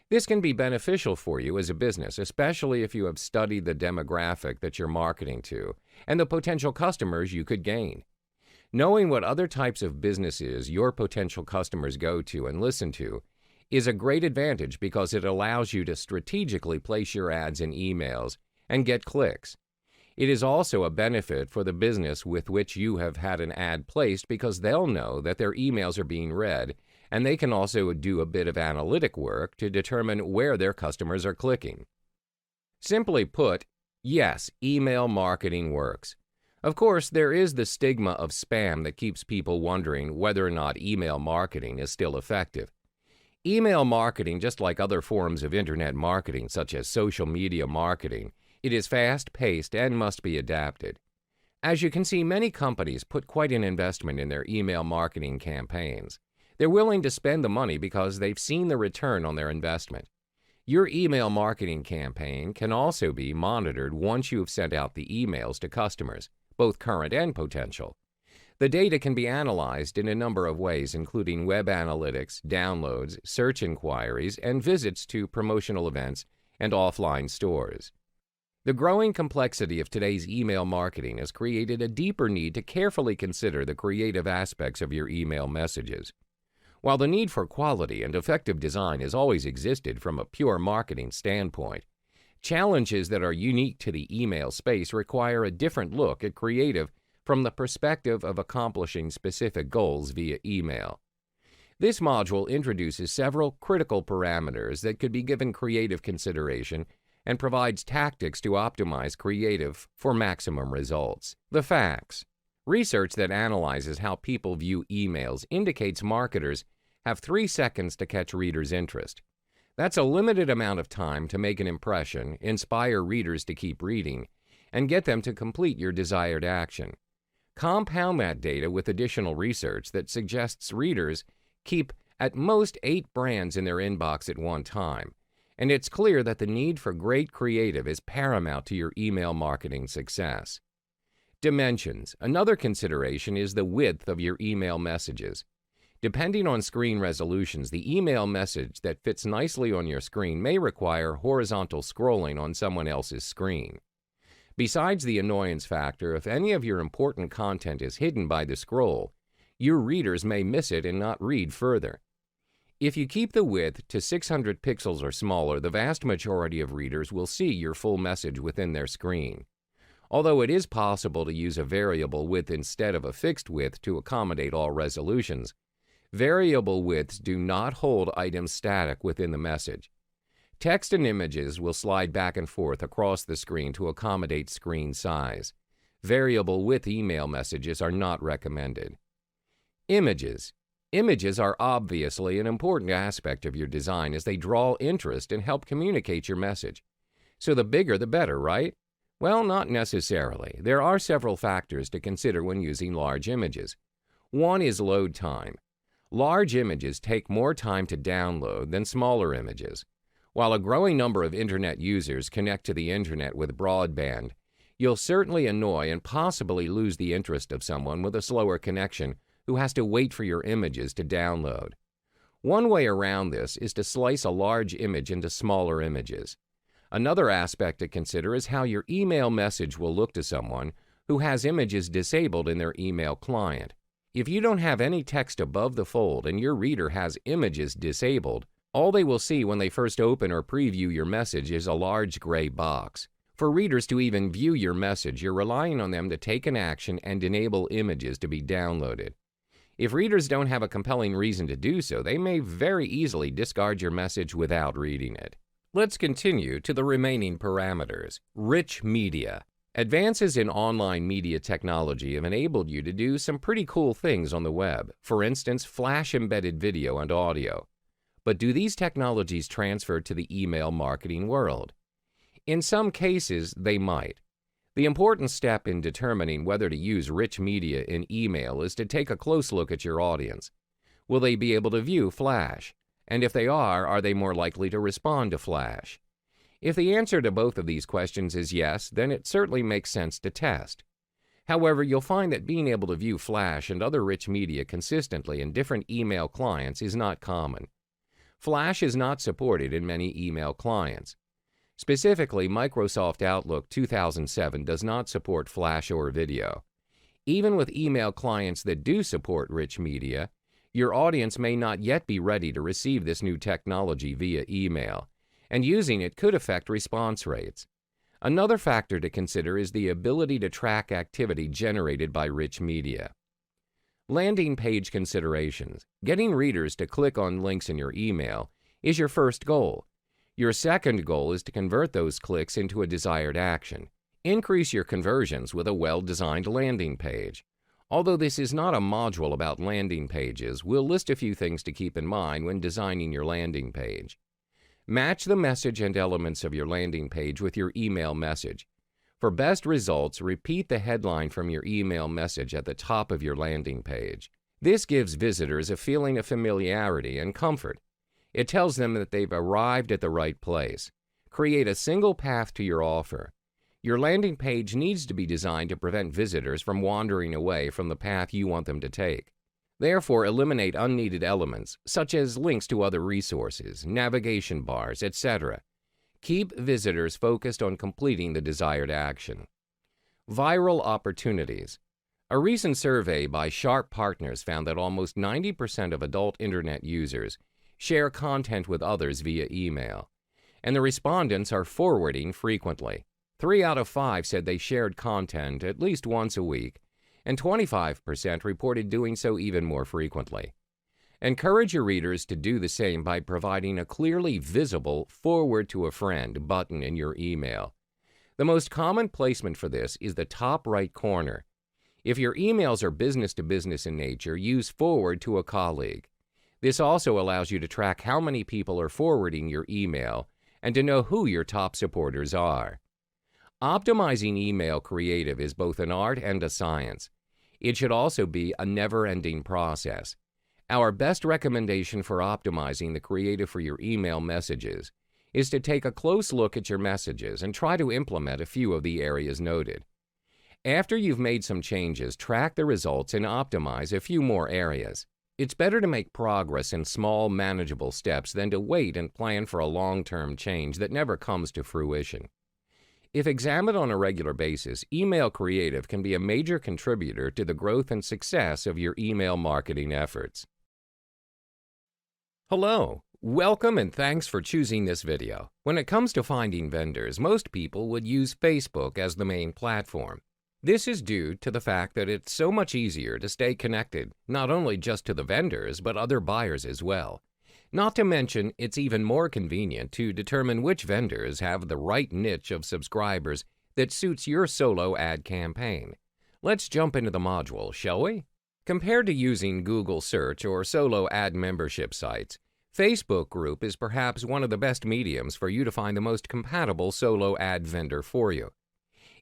Speaker 1: This can be beneficial for you as a business, especially if you have studied the demographic that you're marketing to and the potential customers you could gain. Knowing what other types of businesses your potential customers go to and listen to is a great advantage because it allows you to strategically place your ads in emails and get clicks. It is also a benefit for the business with which you have had an ad placed because they'll know that their emails are being read, and they can also do a bit of analytic work to determine where their customers are clicking. Simply put, yes, email marketing works. Of course, there is the stigma of spam that keeps people wondering whether or not email marketing is still effective. Email marketing, just like other forms of internet marketing such as social media marketing, it is fast-paced and must be adapted. As you can see, many companies put quite an investment in their email marketing campaigns. They're willing to spend the money because they've seen the return on their investment. Your email marketing campaign can also be monitored once you've sent out the emails to customers, both current and potential. The data can be analyzed in a number of ways, including web analytics, downloads, search inquiries, and visits to promotional events and offline stores. The growing complexity of today's email marketing has created a deeper need to carefully consider the creative aspects of your email messages. While the need for quality and effective design has always existed from a pure marketing standpoint, challenges that are unique to the email space require a different look at creative from the perspective of accomplishing specific goals via email. This module introduces several critical parameters that could be given creative consideration and provides tactics to optimize creative for maximum results. The facts. Research that analyzes how people view emails indicates marketers have 3 seconds to catch readers' interest. That's a limited amount of time to make an impression, inspire readers to keep reading, and get them to complete your desired action. Compound that data with additional research that suggests readers keep at most 8 brands in their inbox at one time, and it's clear that the need for great creative is paramount to your email marketing success. Dimensions. Another consideration is the width of your email messages. Depending on screen resolutions, the email message that fits nicely on your screen may require horizontal scrolling on someone else's screen. Besides the annoyance factor, if any of your important content is hidden by the scroll, your readers may miss it and not read further. If you keep the width to 600 pixels or smaller, the vast majority of readers will see your full message within their screen. Although it is possible to use a variable width instead of a fixed width to accommodate all resolutions, variable widths do not hold items static within the message. Text and images will slide back and forth across the screen to accommodate screen size. Variable width email messages are not recommended. Images. Images are obviously an important aspect of your design as they draw interest and help communicate your message. So the bigger the better, right? Well, not necessarily. There are several factors to consider when using large images. One is load time. Large images take more time to download than smaller images. While a growing number of internet users connect to the internet with broadband, you'll certainly annoy and possibly lose the interest of someone with a slower connection who has to wait for your images to download. One way around this is to slice a large image into smaller images. Another aspect to consider is how your email message will look to someone who has images disabled in their email client. If you don't have any text above the fold and your reader has images disabled, all they will see when they first open or preview your message is a large gray box. For readers to even view your message, you're relying on them to take an action and enable images to be downloaded. If readers don't have a compelling reason to do so, they may very easily discard your message without reading it. Let's continue to the remaining parameters. Rich media. Advances in online media technology have enabled you to do some pretty cool things on the web. For instance, flash-embedded video and audio. But do these technologies transfer to the email marketing world? In some cases, they might. The important step in determining whether to use rich media in email is to take a close look at your audience. Will they be able to view Flash? And if they are they more likely to respond to Flash? If the answer to both of these questions is yes, then it certainly makes sense to test. However, you'll find that being able to view Flash and other rich media consistently in different email clients is not common. Flash is not supported in many email clients. Specifically, Microsoft Outlook 2007 does not support Flash or video. Even with email clients that do support rich media, your audience may not yet be ready to receive this new technology via email, and using it could affect response rates. Another factor to consider is the ability to track activity generated by rich media. Landing page considerations. Getting readers to click on links in your email is your first goal. Your second goal is to convert those clicks into a desired action. Increase your conversions with a well-designed landing page. Although this is not a module about landing pages, we'll list a few things to keep in mind when designing your landing page. Match the message and elements of your landing page with your email message. For best results, repeat the headline from your email message at the top of your landing page. This gives visitors a feeling of familiarity and comfort. It tells them that they've arrived at the right place. Create a single path to your offer. Your landing page needs to be designed to prevent visitors from wandering away from the path you want them to take. Therefore, eliminate unneeded elements, such as links to other resources, navigation bars, etc. Keep visitors focused on completing the desired action. Viral opportunities. A recent survey by Sharp Partners found that almost 90% of adult internet users share content with others via email, and the respondents are forwarding frequently. 3 out of 5 said they shared content at least once a week, and 25% reported doing so even more frequently. Encourage your readers to do the same by providing a clearly visible "Forward to a Friend" button in your email. The most common placement for this is the top right corner. If your emails are business-to-business in nature, use "Forward to a Colleague." This also allows you to track how many people are forwarding your email and to know who your top supporters are. Optimizing email creative is both an art and a science. It should also be a never-ending process. Our best recommendation for optimizing the creative for your email messages is to take a close look at your messages and try to implement a few of the areas noted. After you've made some changes, track the results and optimize a few more areas. It's better to make progress in small, manageable steps than to wait and plan for a long-term change that never comes to fruition. If examined on a regular basis, email creative can be a major contributor to the growth and success of your email marketing efforts. Hello, welcome and thanks for choosing this video. When it comes to finding vendors, most people would use Facebook as the main platform. This is due to the fact that it's so much easier to stay connected, not only just to the vendors, but other buyers as well. Not to mention, it's even more convenient to determine which vendors have the right niche of subscribers that suits your solo ad campaign. Let's jump into the module, shall we? Compared to using Google search or solo ad membership sites, Facebook group is perhaps one of the best mediums for you to find the most compatible solo ad vendor for you.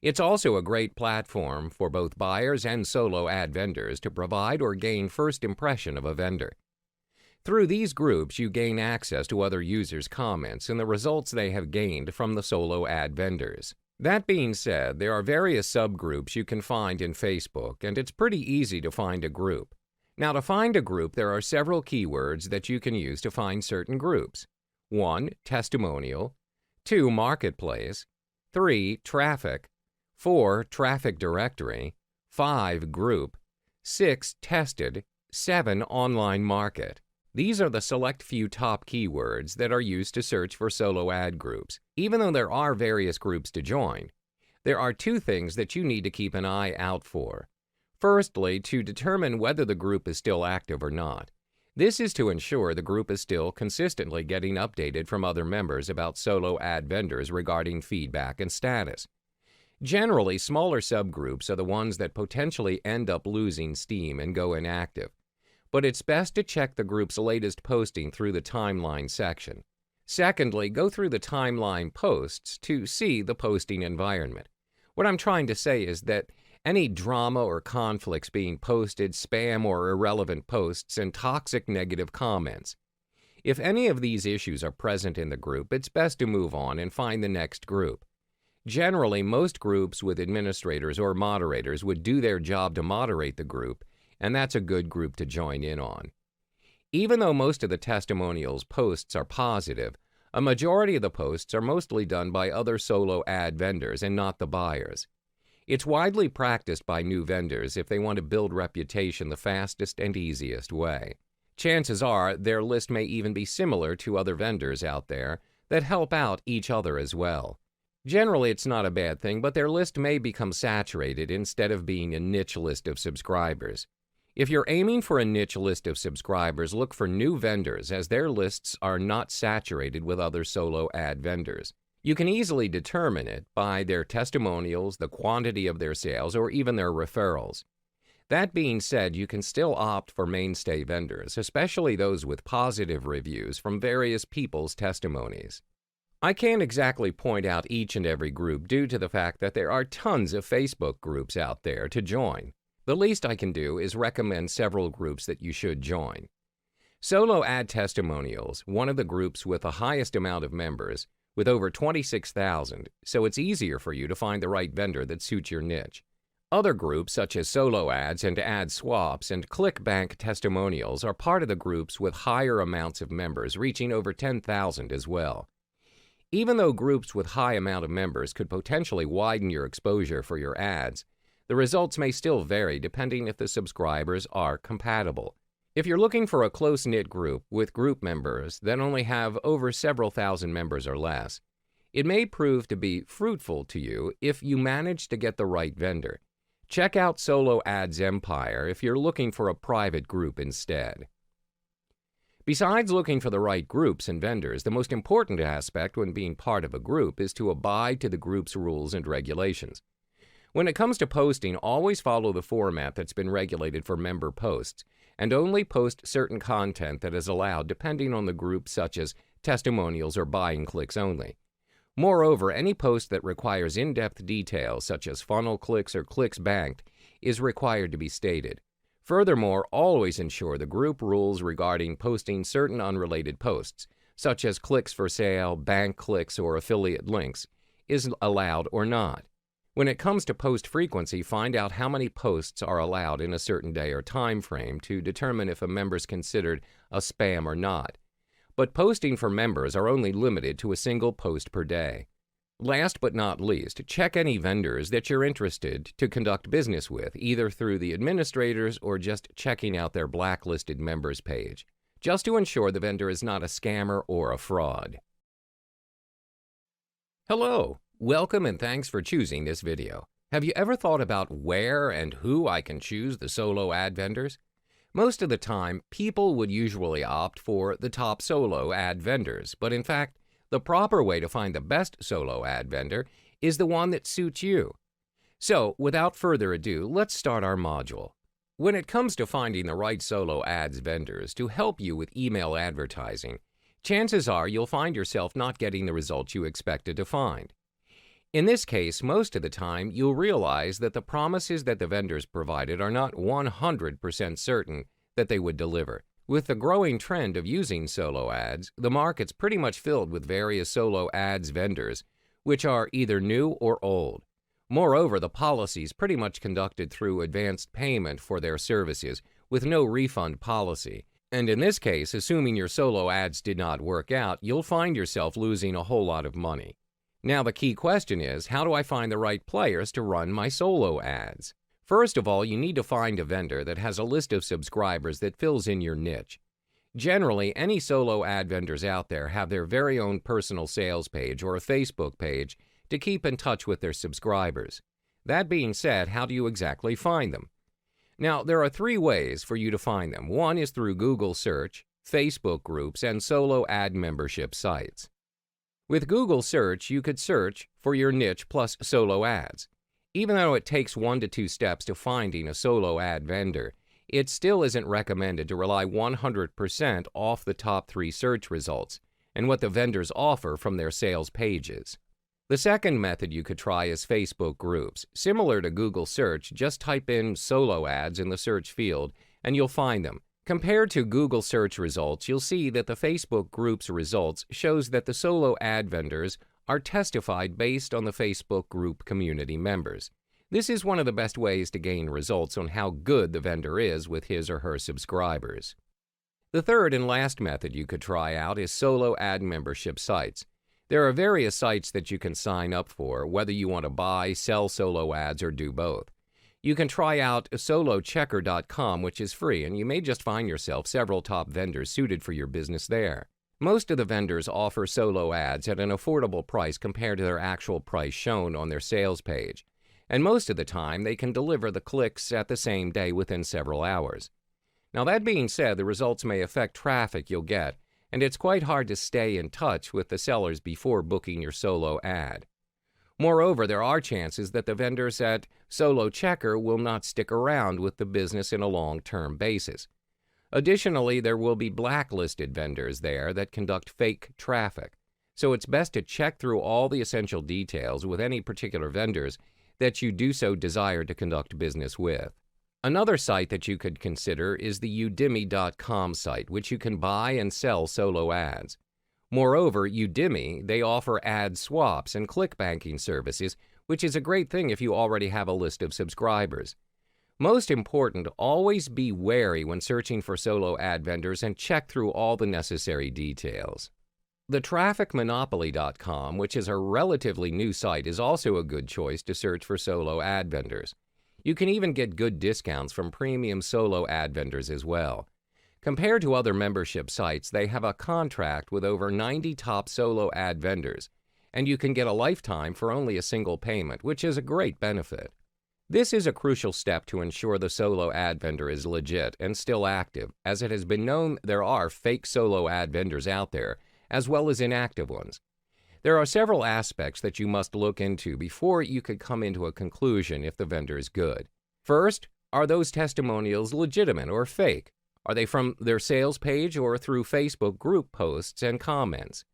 Speaker 1: It's also a great platform for both buyers and solo ad vendors to provide or gain first impression of a vendor. Through these groups, you gain access to other users' comments and the results they have gained from the solo ad vendors. That being said, there are various subgroups you can find in Facebook, and it's pretty easy to find a group. Now, to find a group, there are several keywords that you can use to find certain groups. 1. Testimonial. 2. Marketplace. 3. Traffic. 4. Traffic directory. 5. Group. 6. Tested. 7. Online market. These are the select few top keywords that are used to search for solo ad groups. Even though there are various groups to join, there are two things that you need to keep an eye out for. Firstly, to determine whether the group is still active or not. This is to ensure the group is still consistently getting updated from other members about solo ad vendors regarding feedback and status. Generally, smaller subgroups are the ones that potentially end up losing steam and go inactive. But it's best to check the group's latest posting through the timeline section. Secondly, go through the timeline posts to see the posting environment. What I'm trying to say is that any drama or conflicts being posted, spam or irrelevant posts, and toxic negative comments. If any of these issues are present in the group, it's best to move on and find the next group. Generally, most groups with administrators or moderators would do their job to moderate the group, and that's a good group to join in on. Even though most of the testimonials posts are positive, a majority of the posts are mostly done by other solo ad vendors and not the buyers. It's widely practiced by new vendors if they want to build reputation the fastest and easiest way. Chances are their list may even be similar to other vendors out there that help out each other as well. Generally, it's not a bad thing, but their list may become saturated instead of being a niche list of subscribers. If you're aiming for a niche list of subscribers, look for new vendors as their lists are not saturated with other solo ad vendors. You can easily determine it by their testimonials, the quantity of their sales, or even their referrals. That being said, you can still opt for mainstay vendors, especially those with positive reviews from various people's testimonies. I can't exactly point out each and every group due to the fact that there are tons of Facebook groups out there to join. The least I can do is recommend several groups that you should join. Solo Ad Testimonials, one of the groups with the highest amount of members, with over 26,000, so it's easier for you to find the right vendor that suits your niche. Other groups such as Solo Ads and Ad Swaps and ClickBank Testimonials are part of the groups with higher amounts of members, reaching over 10,000 as well. Even though groups with high amount of members could potentially widen your exposure for your ads, the results may still vary depending if the subscribers are compatible. If you're looking for a close-knit group with group members that only have over several thousand members or less, it may prove to be fruitful to you if you manage to get the right vendor. Check out Solo Ads Empire if you're looking for a private group instead. Besides looking for the right groups and vendors, the most important aspect when being part of a group is to abide to the group's rules and regulations. When it comes to posting, always follow the format that's been regulated for member posts, and only post certain content that is allowed depending on the group, such as testimonials or buying clicks only. Moreover, any post that requires in-depth details, such as funnel clicks or clicks banked, is required to be stated. Furthermore, always ensure the group rules regarding posting certain unrelated posts, such as clicks for sale, bank clicks, or affiliate links, is allowed or not. When it comes to post frequency, find out how many posts are allowed in a certain day or time frame to determine if a member is considered a spam or not. But posting for members are only limited to a single post per day. Last but not least, check any vendors that you're interested to conduct business with, either through the administrators or just checking out their blacklisted members page, just to ensure the vendor is not a scammer or a fraud. Hello, welcome and thanks for choosing this video. Have you ever thought about where and who I can choose the solo ad vendors? Most of the time, people would usually opt for the top solo ad vendors, but in fact, the proper way to find the best solo ad vendor is the one that suits you. So, without further ado, let's start our module. When it comes to finding the right solo ads vendors to help you with email advertising, chances are you'll find yourself not getting the results you expected to find. In this case, most of the time, you'll realize that the promises that the vendors provided are not 100% certain that they would deliver. With the growing trend of using solo ads, the market's pretty much filled with various solo ads vendors, which are either new or old. Moreover, the policy's pretty much conducted through advanced payment for their services, with no refund policy. And in this case, assuming your solo ads did not work out, you'll find yourself losing a whole lot of money. Now the key question is, how do I find the right players to run my solo ads? First of all, you need to find a vendor that has a list of subscribers that fills in your niche. Generally, any solo ad vendors out there have their very own personal sales page or a Facebook page to keep in touch with their subscribers. That being said, how do you exactly find them? Now, there are 3 ways for you to find them. One is through Google search, Facebook groups, and solo ad membership sites. With Google search, you could search for your niche plus solo ads. Even though it takes 1 to 2 steps to finding a solo ad vendor, it still isn't recommended to rely 100% off the top 3 search results and what the vendors offer from their sales pages. The second method you could try is Facebook groups. Similar to Google search, just type in solo ads in the search field and you'll find them. Compared to Google search results, you'll see that the Facebook groups results shows that the solo ad vendors are testified based on the Facebook group community members. This is one of the best ways to gain results on how good the vendor is with his or her subscribers. The third and last method you could try out is solo ad membership sites. There are various sites that you can sign up for, whether you want to buy, sell solo ads, or do both. You can try out solochecker.com, which is free, and you may just find yourself several top vendors suited for your business there. Most of the vendors offer solo ads at an affordable price compared to their actual price shown on their sales page, and most of the time they can deliver the clicks at the same day within several hours. Now that being said, the results may affect traffic you'll get, and it's quite hard to stay in touch with the sellers before booking your solo ad. Moreover, there are chances that the vendors at Solo Checker will not stick around with the business in a long-term basis. Additionally, there will be blacklisted vendors there that conduct fake traffic, so it's best to check through all the essential details with any particular vendors that you do so desire to conduct business with. Another site that you could consider is the Udemy.com site, which you can buy and sell solo ads. Moreover, Udemy, they offer ad swaps and clickbanking services, which is a great thing if you already have a list of subscribers. Most important, always be wary when searching for solo ad vendors and check through all the necessary details. The trafficmonopoly.com, which is a relatively new site, is also a good choice to search for solo ad vendors. You can even get good discounts from premium solo ad vendors as well. Compared to other membership sites, they have a contract with over 90 top solo ad vendors, and you can get a lifetime for only a single payment, which is a great benefit. This is a crucial step to ensure the solo ad vendor is legit and still active, as it has been known there are fake solo ad vendors out there, as well as inactive ones. There are several aspects that you must look into before you could come into a conclusion if the vendor is good. First, are those testimonials legitimate or fake? Are they from their sales page or through Facebook group posts and comments?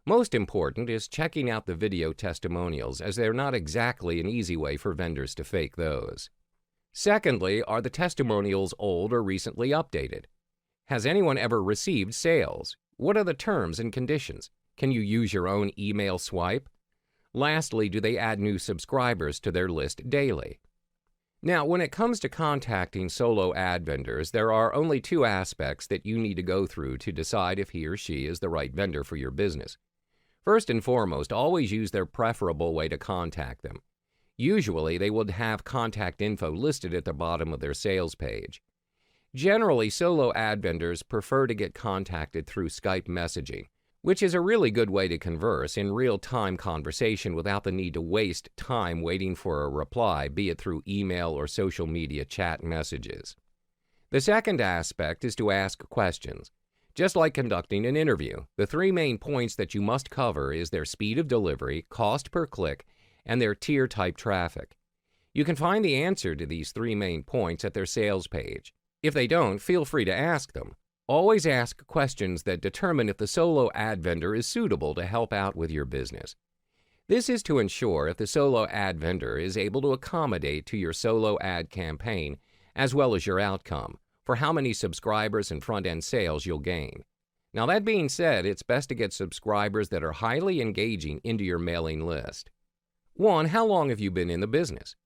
Speaker 1: Most important is checking out the video testimonials, as they're not exactly an easy way for vendors to fake those. Secondly, are the testimonials old or recently updated? Has anyone ever received sales? What are the terms and conditions? Can you use your own email swipe? Lastly, do they add new subscribers to their list daily? Now, when it comes to contacting solo ad vendors, there are only two aspects that you need to go through to decide if he or she is the right vendor for your business. First and foremost, always use their preferable way to contact them. Usually, they would have contact info listed at the bottom of their sales page. Generally, solo ad vendors prefer to get contacted through Skype messaging, which is a really good way to converse in real-time conversation without the need to waste time waiting for a reply, be it through email or social media chat messages. The second aspect is to ask questions. Just like conducting an interview, the three main points that you must cover is their speed of delivery, cost per click, and their tier type traffic. You can find the answer to these three main points at their sales page. If they don't, feel free to ask them. Always ask questions that determine if the solo ad vendor is suitable to help out with your business. This is to ensure if the solo ad vendor is able to accommodate to your solo ad campaign as well as your outcome for how many subscribers and front-end sales you'll gain. Now, that being said, it's best to get subscribers that are highly engaging into your mailing list. 1. How long have you been in the business?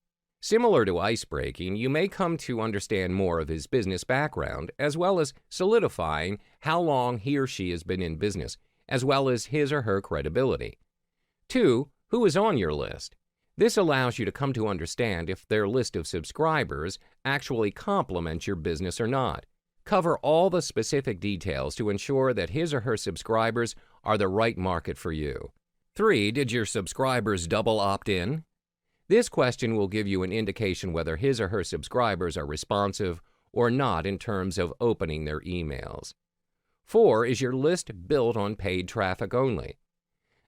Speaker 1: Similar to ice-breaking, you may come to understand more of his business background, as well as solidifying how long he or she has been in business, as well as his or her credibility. 2. Who is on your list? This allows you to come to understand if their list of subscribers actually complements your business or not. Cover all the specific details to ensure that his or her subscribers are the right market for you. 3. Did your subscribers double opt-in? This question will give you an indication whether his or her subscribers are responsive or not in terms of opening their emails. 4. Is your list built on paid traffic only?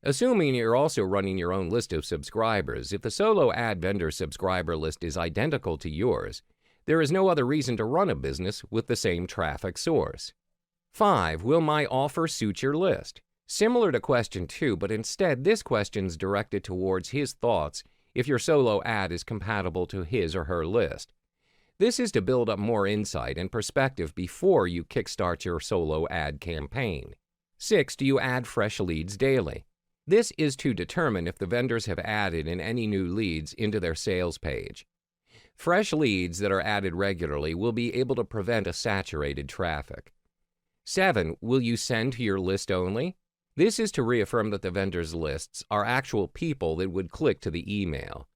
Speaker 1: Assuming you're also running your own list of subscribers, if the solo ad vendor subscriber list is identical to yours, there is no other reason to run a business with the same traffic source. 5. Will my offer suit your list? Similar to question 2, but instead this question is directed towards his thoughts if your solo ad is compatible to his or her list. This is to build up more insight and perspective before you kickstart your solo ad campaign. 6. Do you add fresh leads daily? This is to determine if the vendors have added in any new leads into their sales page. Fresh leads that are added regularly will be able to prevent a saturated traffic. 7. Will you send to your list only? This is to reaffirm that the vendor's lists are actual people that would click to the email.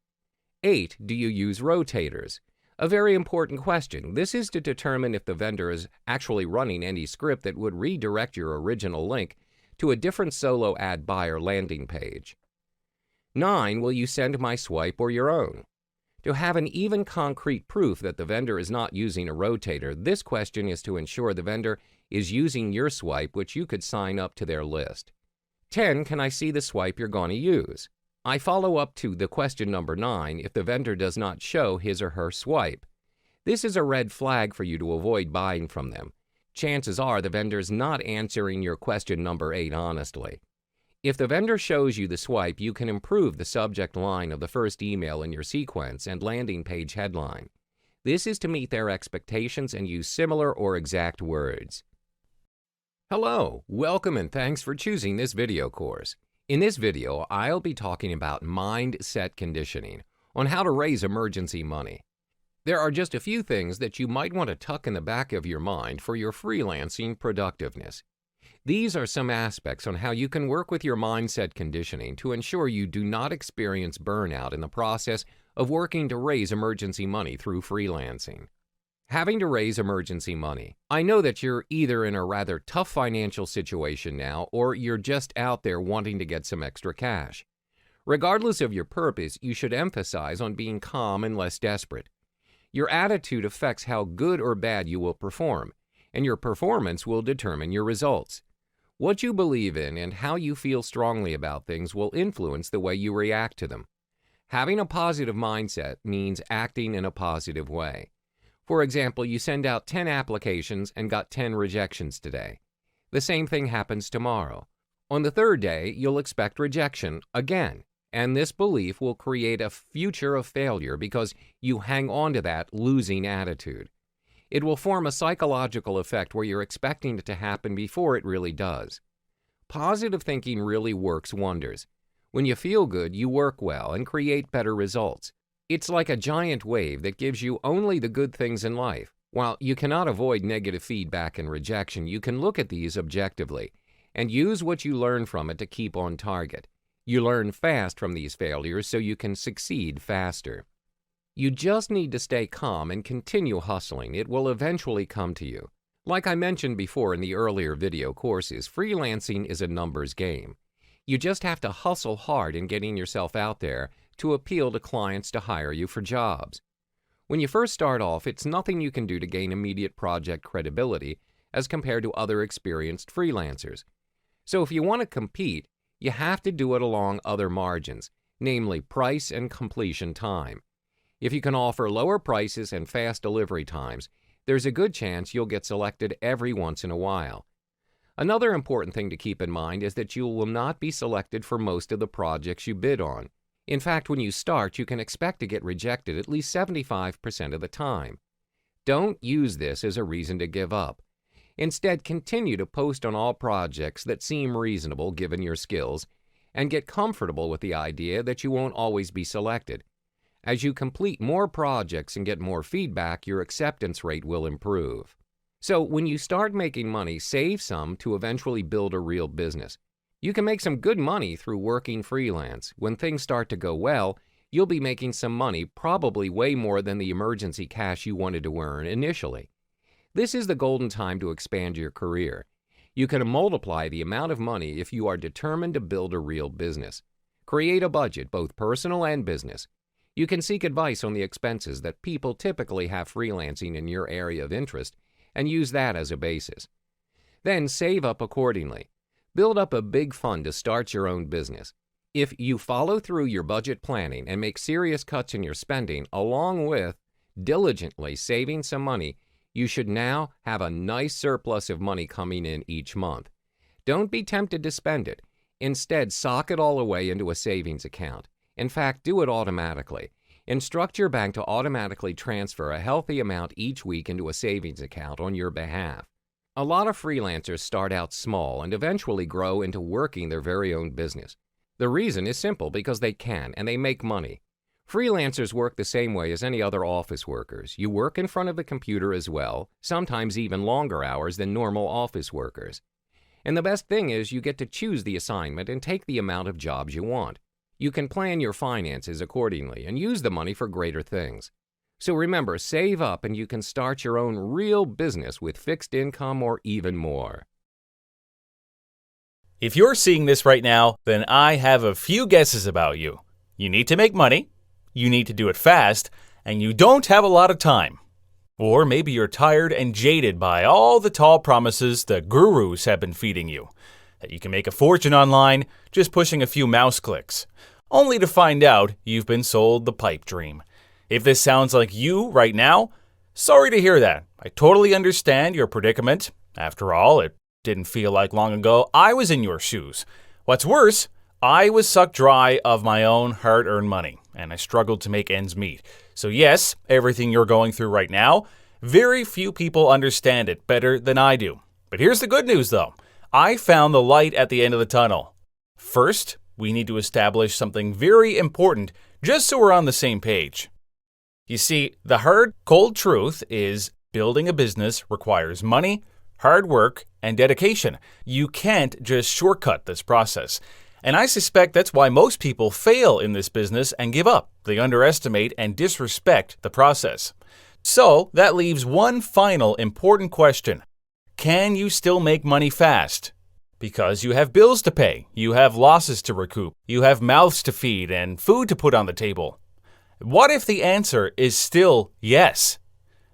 Speaker 1: 8. Do you use rotators? A very important question. This is to determine if the vendor is actually running any script that would redirect your original link to a different solo ad buyer landing page. 9. Will you send my swipe or your own? To have an even concrete proof that the vendor is not using a rotator, this question is to ensure the vendor is using your swipe, which you could sign up to their list. 10. Can I see the swipe you're going to use? I follow up to the question number 9 if the vendor does not show his or her swipe. This is a red flag for you to avoid buying from them. Chances are the vendor's not answering your question number 8 honestly. If the vendor shows you the swipe, you can improve the subject line of the first email in your sequence and landing page headline. This is to meet their expectations and use similar or exact words. Hello, welcome and thanks for choosing this video course. In this video, I'll be talking about mindset conditioning on how to raise emergency money. There are just a few things that you might want to tuck in the back of your mind for your freelancing productiveness. These are some aspects on how you can work with your mindset conditioning to ensure you do not experience burnout in the process of working to raise emergency money through freelancing. Having to raise emergency money. I know that you're either in a rather tough financial situation now or you're just out there wanting to get some extra cash. Regardless of your purpose, you should emphasize on being calm and less desperate. Your attitude affects how good or bad you will perform, and your performance will determine your results. What you believe in and how you feel strongly about things will influence the way you react to them. Having a positive mindset means acting in a positive way. For example, you send out 10 applications and got 10 rejections today. The same thing happens tomorrow. On the third day, you'll expect rejection again, and this belief will create a future of failure because you hang on to that losing attitude. It will form a psychological effect where you're expecting it to happen before it really does. Positive thinking really works wonders. When you feel good, you work well and create better results. It's like a giant wave that gives you only the good things in life. While you cannot avoid negative feedback and rejection, you can look at these objectively and use what you learn from it to keep on target. You learn fast from these failures so you can succeed faster. You just need to stay calm and continue hustling. It will eventually come to you. Like I mentioned before in the earlier video courses, freelancing is a numbers game. You just have to hustle hard in getting yourself out there to appeal to clients to hire you for jobs. When you first start off, it's nothing you can do to gain immediate project credibility as compared to other experienced freelancers. So if you want to compete, you have to do it along other margins, namely price and completion time. If you can offer lower prices and fast delivery times, there's a good chance you'll get selected every once in a while. Another important thing to keep in mind is that you will not be selected for most of the projects you bid on. In fact, when you start, you can expect to get rejected at least 75% of the time. Don't use this as a reason to give up. Instead, continue to post on all projects that seem reasonable given your skills, and get comfortable with the idea that you won't always be selected. As you complete more projects and get more feedback, your acceptance rate will improve. So when you start making money, save some to eventually build a real business. You can make some good money through working freelance. When things start to go well, you'll be making some money, probably way more than the emergency cash you wanted to earn initially. This is the golden time to expand your career. You can multiply the amount of money if you are determined to build a real business. Create a budget, both personal and business. You can seek advice on the expenses that people typically have freelancing in your area of interest and use that as a basis. Then save up accordingly. Build up a big fund to start your own business. If you follow through your budget planning and make serious cuts in your spending, along with diligently saving some money, you should now have a nice surplus of money coming in each month. Don't be tempted to spend it. Instead, sock it all away into a savings account. In fact, do it automatically. Instruct your bank to automatically transfer a healthy amount each week into a savings account on your behalf. A lot of freelancers start out small and eventually grow into working their very own business. The reason is simple, because they can and they make money. Freelancers work the same way as any other office workers. You work in front of the computer as well, sometimes even longer hours than normal office workers. And the best thing is you get to choose the assignment and take the amount of jobs you want. You can plan your finances accordingly and use the money for greater things. So remember, save up and you can start your own real business with fixed income or even more.
Speaker 2: If you're seeing this right now, then I have a few guesses about you. You need to make money, you need to do it fast, and you don't have a lot of time. Or maybe you're tired and jaded by all the tall promises the gurus have been feeding you. That you can make a fortune online just pushing a few mouse clicks, only to find out you've been sold the pipe dream. If this sounds like you right now, sorry to hear that. I totally understand your predicament. After all, it didn't feel like long ago I was in your shoes. What's worse, I was sucked dry of my own hard-earned money, and I struggled to make ends meet. So yes, everything you're going through right now, very few people understand it better than I do. But here's the good news though. I found the light at the end of the tunnel. First, we need to establish something very important just so we're on the same page. You see, the hard, cold truth is building a business requires money, hard work, and dedication. You can't just shortcut this process. And I suspect that's why most people fail in this business and give up. They underestimate and disrespect the process. So that leaves one final important question. Can you still make money fast? Because you have bills to pay, you have losses to recoup, you have mouths to feed and food to put on the table. What if the answer is still yes?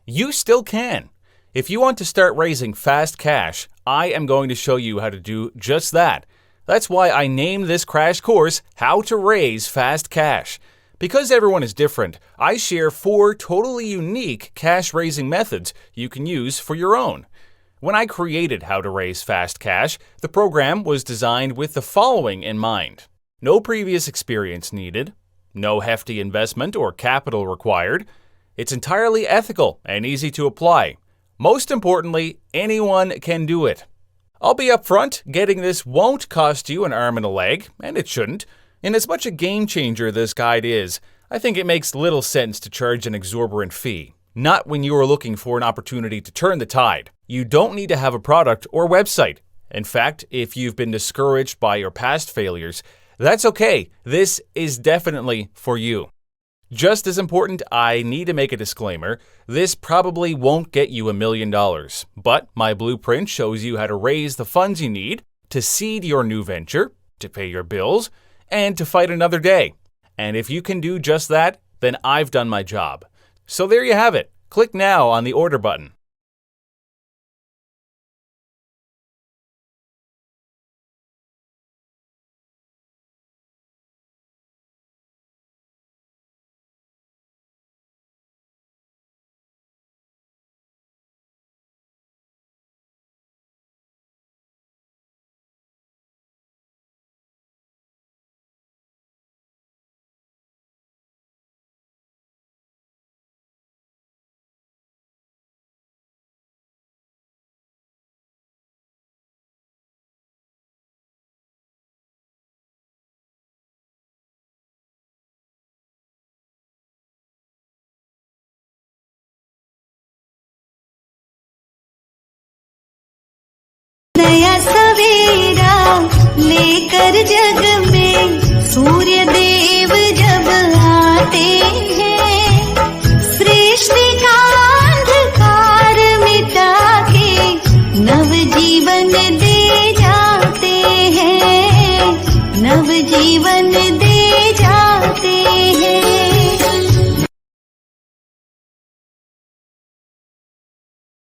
Speaker 2: You still can. If you want to start raising fast cash, I am going to show you how to do just that. That's why I named this crash course How to Raise Fast Cash. Because everyone is different, I share 4 totally unique cash raising methods you can use for your own. When I created How to Raise Fast Cash, the program was designed with the following in mind. No previous experience needed, no hefty investment or capital required. It's entirely ethical and easy to apply. Most importantly, anyone can do it. I'll be upfront, getting this won't cost you an arm and a leg, and it shouldn't. And as much a game changer this guide is, I think it makes little sense to charge an exorbitant fee. Not when you are looking for an opportunity to turn the tide. You don't need to have a product or website. In fact, if you've been discouraged by your past failures, that's okay. This is definitely for you. Just as important, I need to make a disclaimer. This probably won't get you $1 million, but my blueprint shows you how to raise the funds you need to seed your new venture, to pay your bills, and to fight another day. And if you can do just that, then I've done my job. So there you have it. Click now on the order button.
Speaker 3: नया सवेरा लेकर जग में सूर्य देव जब आते हैं, सृष्टि का अंधकार मिटा के नव जीवन दे जाते हैं, नव जीवन दे